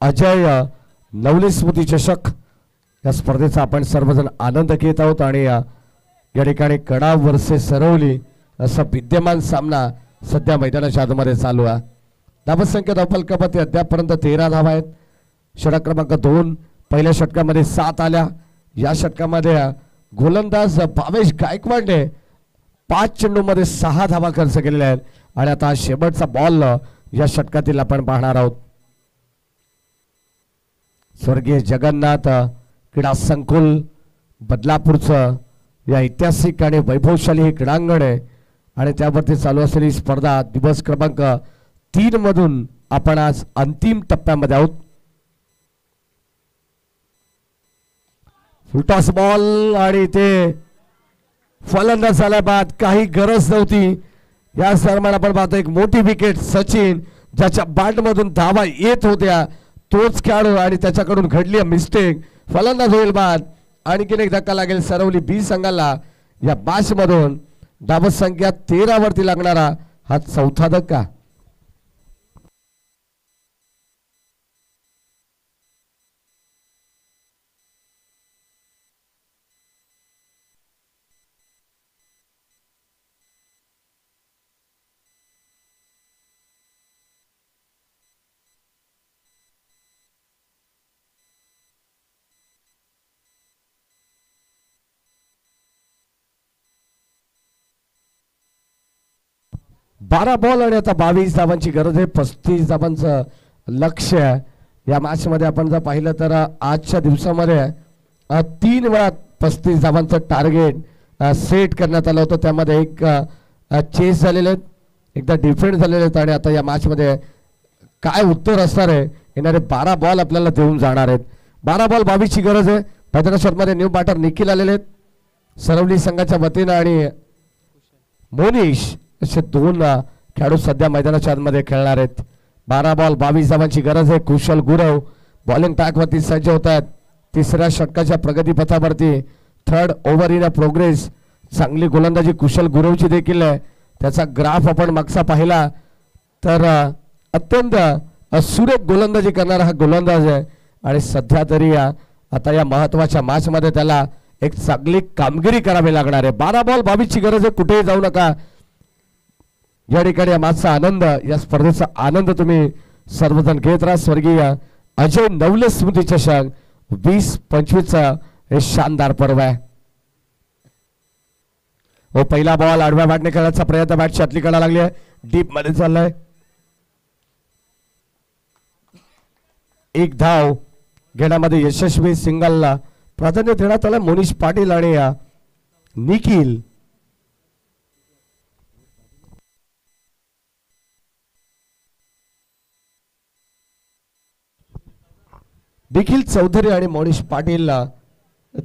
अजय नवले स्मृती चषक या स्पर्धेचा आपण सर्वजण आनंद घेत आहोत आणि या ठिकाणी कडा वर्सेस सरवली असा विद्यमान सामना सध्या मैदानाच्या आतमध्ये चालू आहे. धावसंख्या धावफलकामध्ये अद्यापर्यंत 13 धावा आहेत. षटक क्रमांक 2 पहिल्या षटकामध्ये 7 आल्या. या षटकामध्ये गोलंदाज भावेश गायकवाडने 5 चेंडूमध्ये 6 धावा खर्च केलेल्या आहेत आणि आता शेवटचा बॉल या षटकातील आपण पाहणार आहोत. स्वर्गीय जगन्नाथ क्रीडा संकुल बदलापूरचं या ऐतिहासिक आणि वैभवशाली हे क्रीडांगण आहे आणि त्यावरती चालू असलेली स्पर्धा दिवस क्रमांक 3 मधून आपण आज अंतिम टप्प्यामध्ये आहोत. फुलटॉस बॉल आणि ते फलंदाज झाल्या बाद काही गरज नव्हती. या दरम्यान आपण पाहतो एक मोठी विकेट सचिन ज्याच्या बॅट मधून धावा येत होत्या तोच खेळाडू आणि त्याच्याकडून घडली मिस्टेक. फलंदाज होईल बाद. आणखीन एक धक्का लागेल सरवली बी संघाला. या मॅच मधून धावसंख्या 13 वरती लागणारा हा चौथा धक्का. बारा बॉल आणि आता 22 धावांची गरज आहे. 35 धावांचं लक्ष या मॅच मध्ये आपण जर पाहिलं तर आजच्या दिवसामध्ये 3 वेळा 35 धावांचं टार्गेट सेट करण्यात आलं होतं. त्यामध्ये एक चेस झालेले आहेत, एकदा डिफेंड झालेले आहेत आणि आता या मॅच मध्ये काय उत्तर असणार आहे. येणारे 12 बॉल आपल्याला देऊन जाणार आहेत. 12 बॉल 22 ची गरज आहे. मैदानाच्या मध्ये न्यू बॅटर निखिल आलेले आहेत सरवली संघाच्या वतीनं आणि मोनिश असे 2 खेळाडू सध्या मैदानाच्या आतमध्ये खेळणार आहेत. 12 बॉल 22 धावांची गरज आहे. कुशल गुरव बॉलिंग ट्रॅकवरती सज्ज होत आहेत. तिसऱ्या षटकाच्या प्रगतीपथावरती 3rd ओव्हर इन प्रोग्रेस. चांगली गोलंदाजी कुशल गुरवची देखील आहे. त्याचा ग्राफ आपण मागचा पाहिला तर अत्यंत सुरेख गोलंदाजी करणारा हा गोलंदाज आहे आणि सध्या तरी आता या महत्वाच्या मॅच मध्ये त्याला एक चांगली कामगिरी करावी लागणार आहे. 12 बॉल 22 ची गरज आहे. कुठेही जाऊ नका. या ठिकाणी या मॅचचा आनंद या स्पर्धेचा आनंद तुम्ही सर्वजण घेत राहा. स्वर्गीय अजय नवले स्मृती चषक 20-25 हे शानदार पर्व आहे. हो पहिला बॉल आडव्या बॅटने खेळण्याचा प्रयत्न बॅटची आतली कडा लागली आहे. डीप मध्ये चाललाय. एक धाव घेण्यामध्ये यशस्वी सिंगलला प्राधान्य देण्यात आलं. मोनिश पाटील आणि निखिल निखिल चौधरी आणि मोनिश पाटील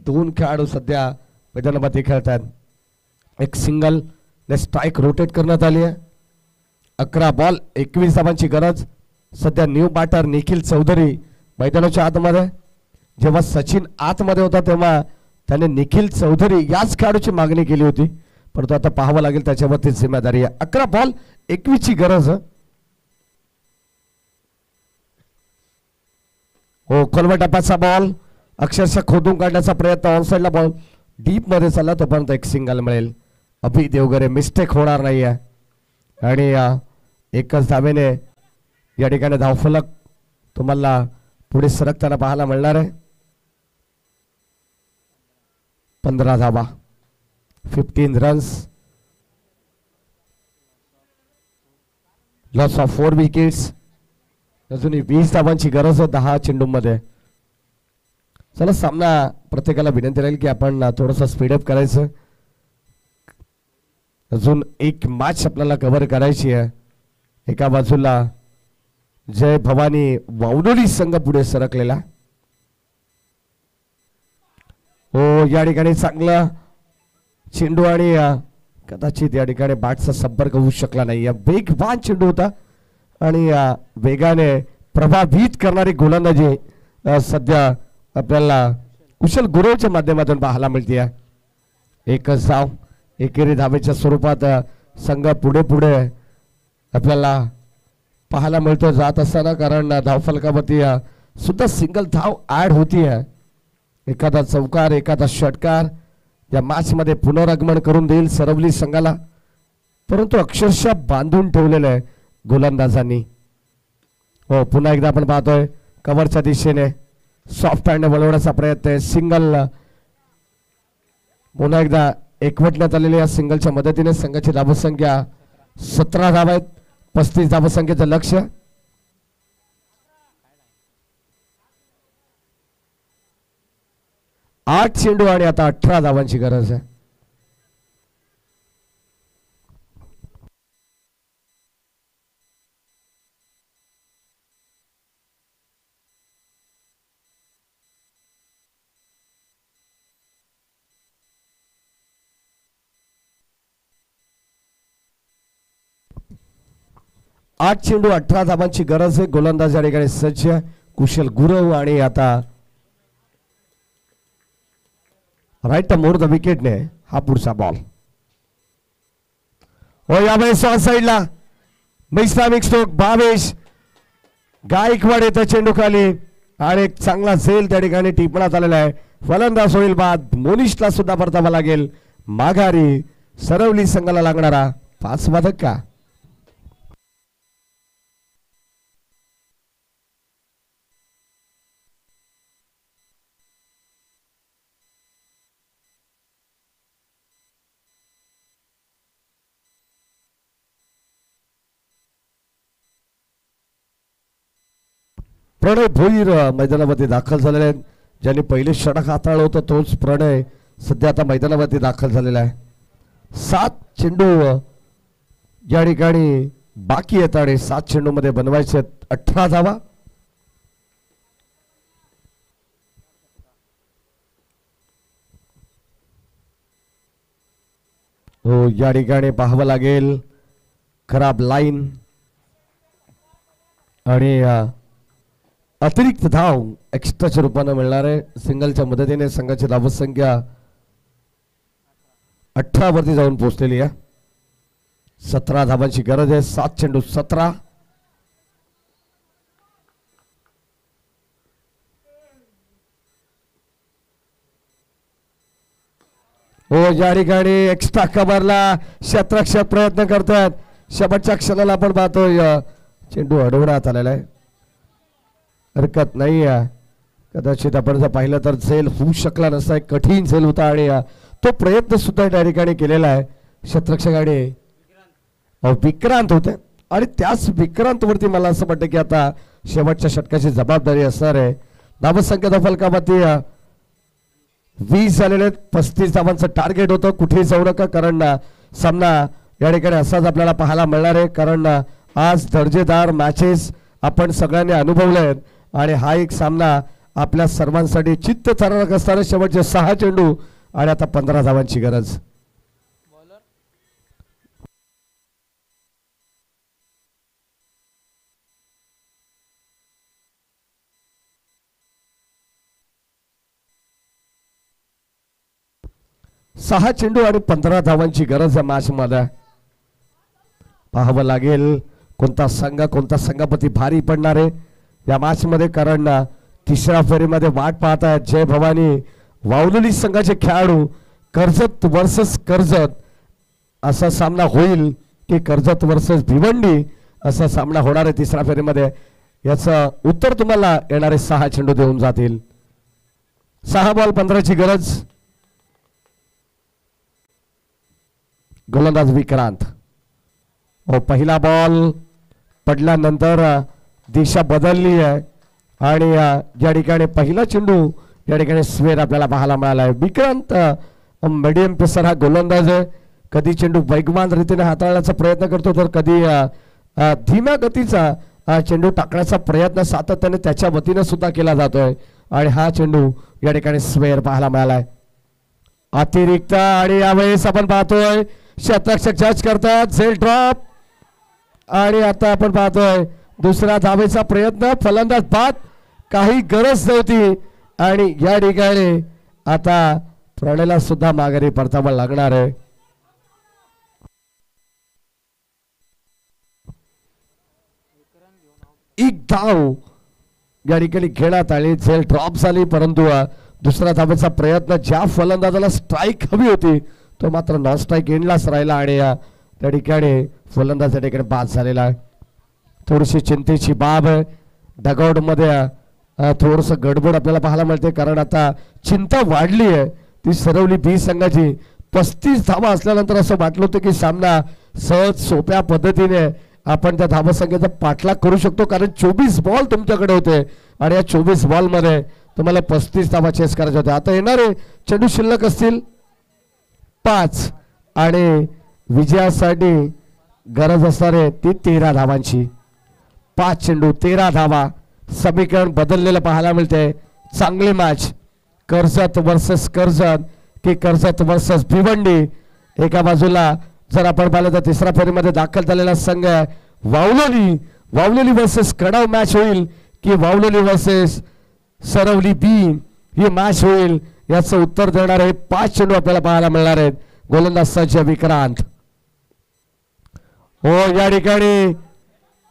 2 खेळाडू सध्या मैदानामध्ये खेळतात. एक सिंगल ने स्ट्राइक रोटेट करण्यात आली आहे. 11 बॉल 21 धावांची गरज. सध्या न्यू बॅटर निखिल चौधरी मैदानाच्या आतमध्ये. जेव्हा सचिन आतमध्ये होता तेव्हा त्याने निखिल चौधरी याच खेळाडूची मागणी केली होती परंतु आता पाहावं लागेल त्याच्यावरती जिम्मेदारी आहे. 11 बॉल 21 ची गरज. हो खोलवर टप्प्याचा बॉल अक्षरशः खोदून काढण्याचा प्रयत्न. ऑनसाइडला बॉल डीप मध्ये चालला तोपर्यंत एक सिंगल मिळेल. अभि देवगरे मिस्टेक होणार नाही आहे आणि एकच धावेने या ठिकाणी धावफलक तुम्हाला पुढे सरकताना पाहायला मिळणार आहे. 15 धावा 15 रन्स. Loss of 4 wickets. अजूनही 20 धावांची गरज आहे 10 चेंडूमध्ये. चला सामना प्रत्येकाला विनंती राहील की आपण थोडंसं स्पीडअप करायचं. अजून एक मॅच आपल्याला कव्हर करायची आहे. एका बाजूला जय भवानी वावडोली संघ पुढे सरकलेला. हो या ठिकाणी चांगला चेंडू आणि कदाचित या ठिकाणी बॅटचा संपर्क होऊ शकला नाही. वेगवान चेंडू होता आणि वेगाने प्रभावित करणारी गोलंदाजी सध्या आपल्याला कुशल गुरवच्या माध्यमातून पाहायला मिळते. एकच धाव एकेरी धावेच्या स्वरूपात संघ पुढे पुढे आपल्याला पाहायला मिळतो जात असताना, कारण धावफलकावरती सुद्धा सिंगल धाव ऍड होतीये. एखादा चौकार एखादा षटकार या मॅच मध्ये पुनरागमन करून देईल सरवली संघाला, परंतु अक्षरशः बांधून ठेवलेलं आहे गोलंदाजांनी. हो, पुन्हा एकदा आपण पाहतोय कव्हरच्या दिशेने सॉफ्ट हँड वळवण्याचा प्रयत्न आहे. सिंगल पुन्हा एकदा एकवटण्यात आलेल्या या सिंगलच्या मदतीने संघाची धावसंख्या 17 धावा आहेत. 35 धावसंख्येचं लक्ष्य. आठ चेंडू आणि आता 18 धावांची गरज आहे. आठ चेंडू 18 धावांची गरज आहे. गोलंदाज या ठिकाणी सज्ज कुशल गुरव आणि आता राईट मोर द विकेटने हा पुढचा बॉल. हो, यावेळेस ऑन साइडला मिक्स्टामिक स्ट्रोक भावेश गायकवाड येतं चेंडू खाली आणि एक चांगला झेल त्या ठिकाणी टिपण्यात आलेला आहे. फलंदाज होईल बाद. मोनिशला सुद्धा परतावा लागेल माघारी. सरवली संघाला लागणारा 5वा धक्का. प्रणय भोईर मैदानामध्ये दाखल झालेले आहेत. ज्यांनी पहिले षटक हाताळलं होतं तोच प्रणय सध्या आता मैदानामध्ये दाखल झालेला आहे. 7 चेंडू या ठिकाणी बाकी आहेत आणि 7 चेंडू मध्ये बनवायचे 18 धावा. हो, या ठिकाणी पाहावं लागेल खराब लाईन आणि अतिरिक्त धाव एक्स्ट्राच्या रूपाने मिळणार आहे. सिंगलच्या मदतीने संघाची धावसंख्या 18 वरती जाऊन पोहोचलेली आहे. 17 धावांची गरज आहे. 7 चेंडू 17. हो, या ठिकाणी एक्स्ट्रा कव्हरला क्षेत्ररक्षक प्रयत्न करतात. शेवटच्या क्षणाला आपण पाहतोय चेंडू अडवण्यात आलेला आहे. हरकत नाही आहे. कदाचित आपण जर पाहिलं तर झेल होऊ शकला नसता. एक कठीण झेल होता आणि तो प्रयत्न सुद्धा त्या ठिकाणी केलेला आहे. क्षेत्ररक्षकाने विक्रांत होते आणि त्याच विक्रांत वरती मला असं वाटतं की आता शेवटच्या षटकाची जबाबदारी असणार आहे. धावसंख्या फलकावरती 20 झालेले. 35 धावांचं टार्गेट होतं. कुठेही जाऊ नका, कारण सामना या ठिकाणी असाच आपल्याला पाहायला मिळणार आहे. कारण आज दर्जेदार मॅचेस आपण सगळ्यांनी अनुभवले आहेत आणि हा एक सामना आपल्या सर्वांसाठी चित्तथरारक असणारे शेवटचे 6 चेंडू आणि आता 15 धावांची गरज. सहा चेंडू आणि 15 धावांची गरज आहे मॅच मध्ये. पाहावं लागेल कोणता संघ कोणता संघापती भारी पडणार आहे या मॅच मध्ये, कारण तिसऱ्या फेरीमध्ये वाट पाहत आहेत जय भवानी वावलुली संघाचे खेळाडू. कर्जत वर्सेस कर्जत असा सामना होईल की कर्जत वर्सेस भिवंडी असा सामना होणार आहे तिसऱ्या फेरीमध्ये. याचं उत्तर तुम्हाला येणारे 6 चेंडू देऊन जातील. 6 बॉल 15ची गरज. गोलंदाज विक्रांत. पहिला बॉल पडल्यानंतर दिशा बदलली आहे आणि या ठिकाणी पहिला चेंडू या ठिकाणी स्वेर आपल्याला पाहायला मिळाला आहे. विक्रांत मीडियम पेसर हा गोलंदाज आहे. कधी चेंडू वेगवान रीतीने हाताळण्याचा प्रयत्न करतो तर कधी धीम्या गतीचा चेंडू टाकण्याचा प्रयत्न सातत्याने त्याच्या वतीने सुद्धा केला जातोय आणि हा चेंडू या ठिकाणी स्वेर पाहायला मिळाला आहे. अतिरिक्त आणि यावेळेस आपण पाहतोय क्षेत्ररक्षक जज करतात. झेल ड्रॉप आणि आता आपण पाहतोय दुसऱ्या धावेचा प्रयत्न. फलंदाज बाद. काही गरज नव्हती आणि या ठिकाणी आता प्रणयला सुद्धा माघारी परतावा लागणार आहे. एक धाव या ठिकाणी घेण्यात आली. झेल ड्रॉप झाली परंतु दुसरा धावेचा प्रयत्न ज्या फलंदाजाला स्ट्राईक हवी होती तो मात्र नॉन स्ट्राईक एंडलाच राहिला आणि त्या ठिकाणी फलंदाज त्या ठिकाणी बाद झालेला आहे. थोडीशी चिंतेची बाब आहे. डगआउट मध्ये थोडस गडबड आपल्याला पाहायला मिळते कारण आता चिंता वाढली आहे ती सरवली बी संघाची. 35 धावा असल्यानंतर असं वाटलं होतं की सामना सहज सोप्या पद्धतीने आपण त्या धावसंख्येचा पाठलाग करू शकतो कारण 24 बॉल तुमच्याकडे होते आणि या 24 बॉल मध्ये तुम्हाला 35 धावा चेस करायच्या होत्या. आता येणारे चेंडू शिल्लक असतील 5 आणि विजयासाठी गरज असणार आहे ती 13 धावांची. 5 चेंडू 13 धावा. समीकरण बदललेलं पाहायला मिळते. चांगली मॅच कर्जत वर्सेस कर्जत की कर्जत वर्सेस भिवंडी. एका बाजूला जर आपण पाहिलं तर तिसऱ्या फेरीमध्ये दाखल झालेला संघ वावलोली वर्सेस कडाव मॅच होईल की वावलोली वर्सेस सरवली बी ही मॅच होईल याचं उत्तर देणारे 5 चेंडू आपल्याला पाहायला मिळणार आहेत. गोलंदाज सज्ज विक्रांत. हो या ठिकाणी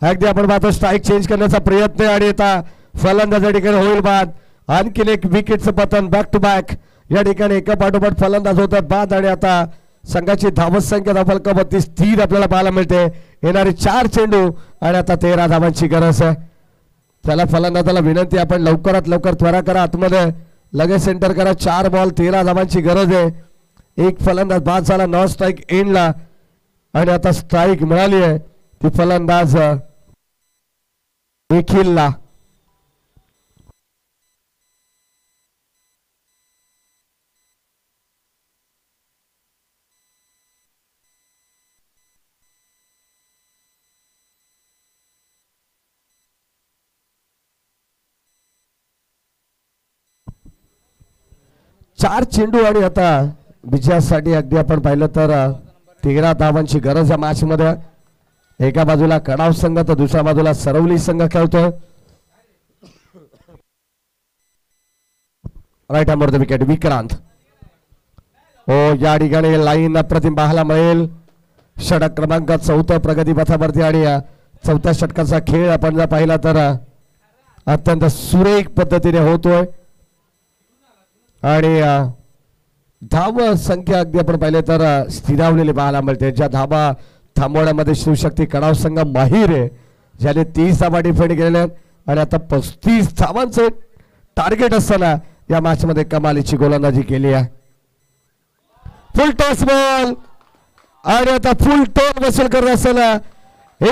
अगदी आपण पाहतो स्ट्राईक चेंज करण्याचा प्रयत्न आणि आता फलंदाज या ठिकाणी होईल बाद. आणखीन एक विकेटचं पतन बॅक टू बॅक या ठिकाणी एका पाठोपाठ फलंदाज होतात बाद आणि आता संघाची धावत संख्या फलकावरती स्थिर आपल्याला पाहायला मिळते. येणारे 4 चेंडू आणि आता 13 धावांची गरज आहे. त्याला फलंदाजाला विनंती आपण लवकरात लवकर त्वरा करा आतमध्ये लगेच सेंटर करा. 4 बॉल 13 धावांची गरज आहे. एक फलंदाज बाद झाला नॉन स्ट्राईक एंडला आणि आता स्ट्राईक मिळाली आहे ती फलंदाज निखिलला. चार चेंडू आणि आता विजयासाठी अगदी आपण पाहिलं तर 13 धावांची गरज या मॅच मध्ये. एका बाजूला कडाव संघ तर दुसऱ्या बाजूला सरवली संघ खेळतोय. Right arm over the wicket Vikrant. हो या ठिकाणी लाईन अप्रतिम पाहायला मिळेल. षटक क्रमांक 4 प्रगती पथावरती आणि 4थ्या षटकाचा खेळ आपण जर पाहिला तर अत्यंत सुरेख पद्धतीने होतोय आणि धाव संख्या अगदी आपण पाहिले तर स्थिरावलेली पाहायला मिळते. ज्या धावा थांबवण्यामध्ये शिवशक्ती कडाव संघ माहीर आहे ज्याने 30 धावा डिफेंड केलेल्या आणि आता 35 धावांचं टार्गेट असताना या मॅच मध्ये कमालीची गोलंदाजी केली आहे. फुल टॉस बॉल आणि आता फुल टॉस वसूल करत असताना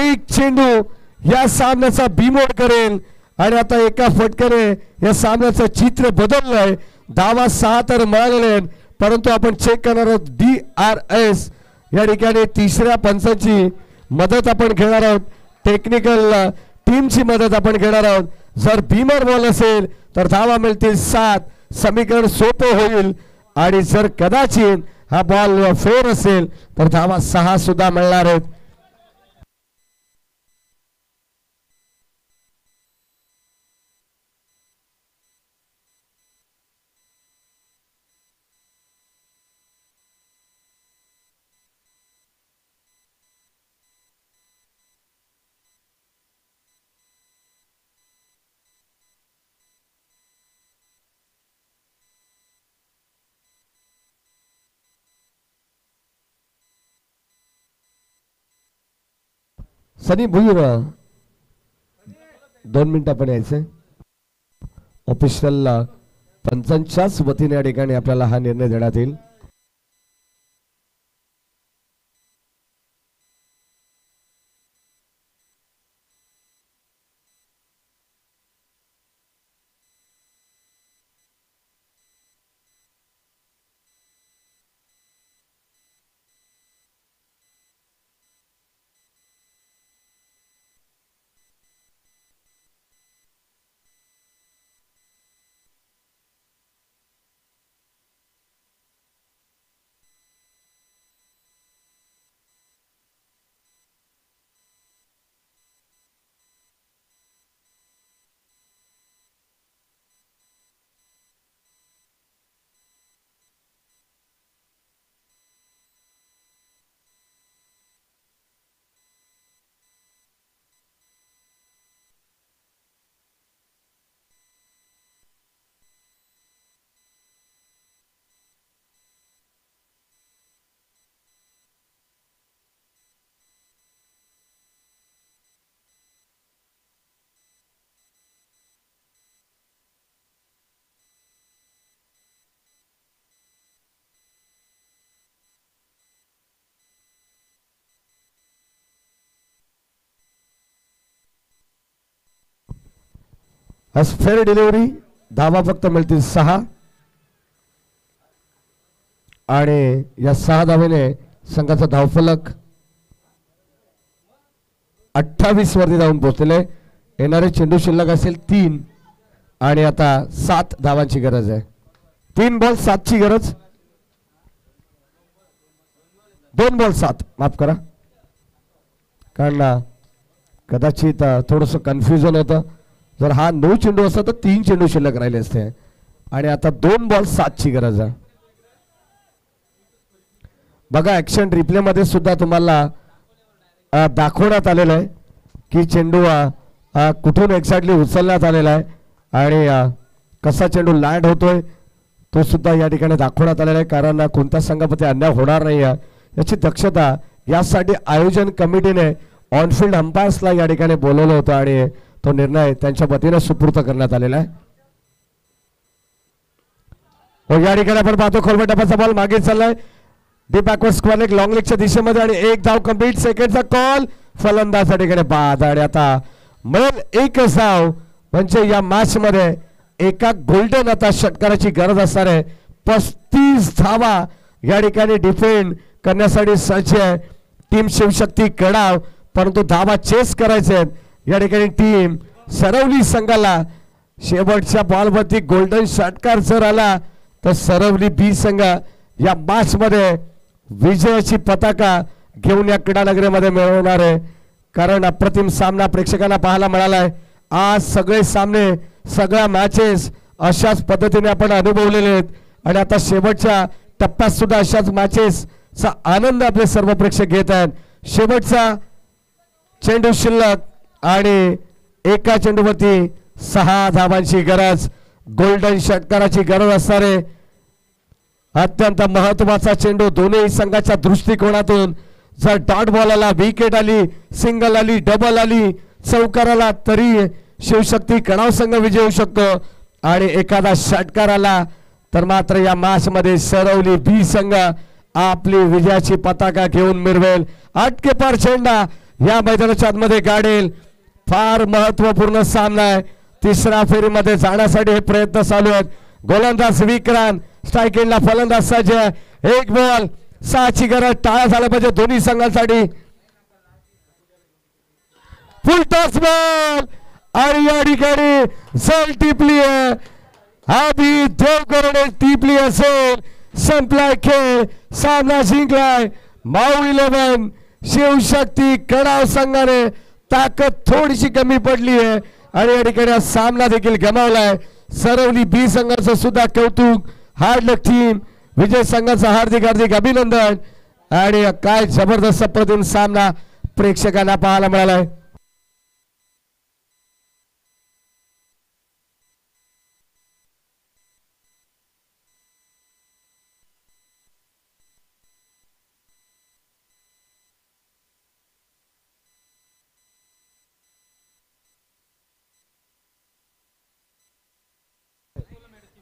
एक चेंडू या सामन्याचा बिमोड करेल आणि आता एका फटक्याने या सामन्याचं चित्र बदललंय. धावा 6 तर मिळालेले परंतु आपण चेक करणार आहोत DRS या ठिकाणी तिसऱ्या पंचाची मदत आपण घेणार आहोत. टेक्निकल टीमची मदत आपण घेणार आहोत. जर बीमर बॉल असेल तर धावा मिळतील 7. समीकरण सोपे होईल आणि जर कदाचित हा बॉल फेर असेल तर धावा 6 सुद्धा मिळणार आहेत. सनी भुईर 2 मिनिटं आपण यायचंय. ऑफिशियल पंचांच्याच वतीने या ठिकाणी आपल्याला हा निर्णय देण्यात येईल. आज फेअर डिलिव्हरी, धावा फक्त मिळतील 6 आणि या 6 धावेने संघाचा धावफलक 28 वरती जाऊन पोहोचले. येणारे चेंडू शिल्लक असेल 3 आणि आता 7 धावांची गरज आहे. 3 बॉल 7 ची गरज. 2 बॉल 7 माफ करा, कारण कदाचित थोडंसं कन्फ्युजन होतं. जर हा 9 चेंडू असता तर 3 चेंडू शिल्लक राहिले असते आणि आता 2 बॉल 7 ची गरज आहे. बघा ऍक्शन रिप्ले मध्ये सुद्धा तुम्हाला दाखवण्यात आलेलं आहे की चेंडू कुठून एक्झॅक्टली उचलण्यात आलेला आहे आणि कसा चेंडू लँड होतोय तो सुद्धा या ठिकाणी दाखवण्यात आलेला आहे. कारण कोणत्या संघामध्ये अन्याय होणार नाही आहे याची दक्षता यासाठी आयोजन कमिटीने ऑनफिल्ड अंपायर्सला या ठिकाणी बोलवलं होतं आणि तो निर्णय त्यांच्या वतीने सुपूर्द करण्यात आलेला आहे. या ठिकाणी आपण पाहतो खोलवर टप्प्याचा बॉल मागे चाललाय. Deep backward square leg long लेगच्या दिशेमध्ये आणि 1 धाव कंप्लीट. सेकंडचा कॉल फलंदाज या ठिकाणी बाद आणि आता मिळेल 1 धाव. म्हणजे या मॅच मध्ये एका गोल्डन आता षटकाराची गरज असणार आहे. 35 धावा या ठिकाणी डिफेंड करण्यासाठी सज्ज आहे टीम शिवशक्ती कडाव, परंतु धावा चेस करायचे आहेत या ठिकाणी टीम सरवली संघाला. शेवटच्या बॉलवरती गोल्डन षटकार जर आला तर सरवली बी संघ या मॅच मध्ये विजयाची पताका घेऊन या क्रीडानगरीमध्ये मिळवणार आहे. कारण अप्रतिम सामना प्रेक्षकांना पाहायला मिळालाय. आज सगळे सामने, सगळ्या मॅचेस अशाच पद्धतीने आपण अनुभवलेले आहेत आणि आता शेवटच्या टप्प्यात सुद्धा अशाच मॅचेसचा आनंद आपले सर्व प्रेक्षक घेत आहेत. शेवटचा चेंडू शिल्लक आणि एका चेंडूवरती 6 धावांची गरज. गोल्डन षटकाराची गरज असणारे अत्यंत महत्वाचा चेंडू दोन्ही संघाच्या दृष्टिकोनातून. जर डॉट बॉल आला, विकेट आली, सिंगल आली, डबल आली, चौकार आला तरी शिवशक्ती कणाव संघ विजय होऊ शकतो आणि एखादा षटकार आला तर मात्र या मॅच मध्ये सरवली बी संघ आपली विजयाची पताका घेऊन मिरवेल. आटकेपार चेंडा या मैदानाच्या आतमध्ये गाडेल. फार महत्वपूर्ण सामना आहे. 3ऱ्या फेरीमध्ये जाण्यासाठी हे प्रयत्न चालू आहेत. गोलंदाज विक्रांत, स्ट्राईक एंडला फलंदाज सज्ज. 1 बॉल 6 ची गरज. टाळा झाला पाहिजे दोन्ही संघांसाठी. फुल टॉस बॉल आणि या ठिकाणी झेल टिपली आहे. अभि देवकरने टिपली असेल. संपलाय खेळ, सामना जिंकलाय. माऊ 11 शिवशक्ती कडाव संघाने ताकद थोडीशी कमी पडली आहे आणि या ठिकाणी सामना देखील गमावलाय. सरवली बी संघाचं सुद्धा कौतुक. हार्ड लक टीम. विजय संघाचं हार्दिक हार्दिक अभिनंदन आणि काय जबरदस्त प्रतिम सामना प्रेक्षकांना पाहायला मिळालाय.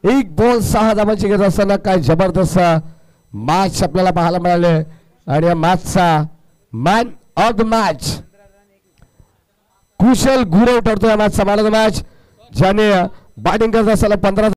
एक बॉल 6 धावांची गरज असताना काय जबरदस्त मॅच आपल्याला पाहायला मिळाले आणि या मॅचचा मॅन ऑफ द मॅच कुशल गुरव ठरतो. या मॅचचा मॅन ऑफ द मॅच ज्याने बॅटिंग करत असताना 15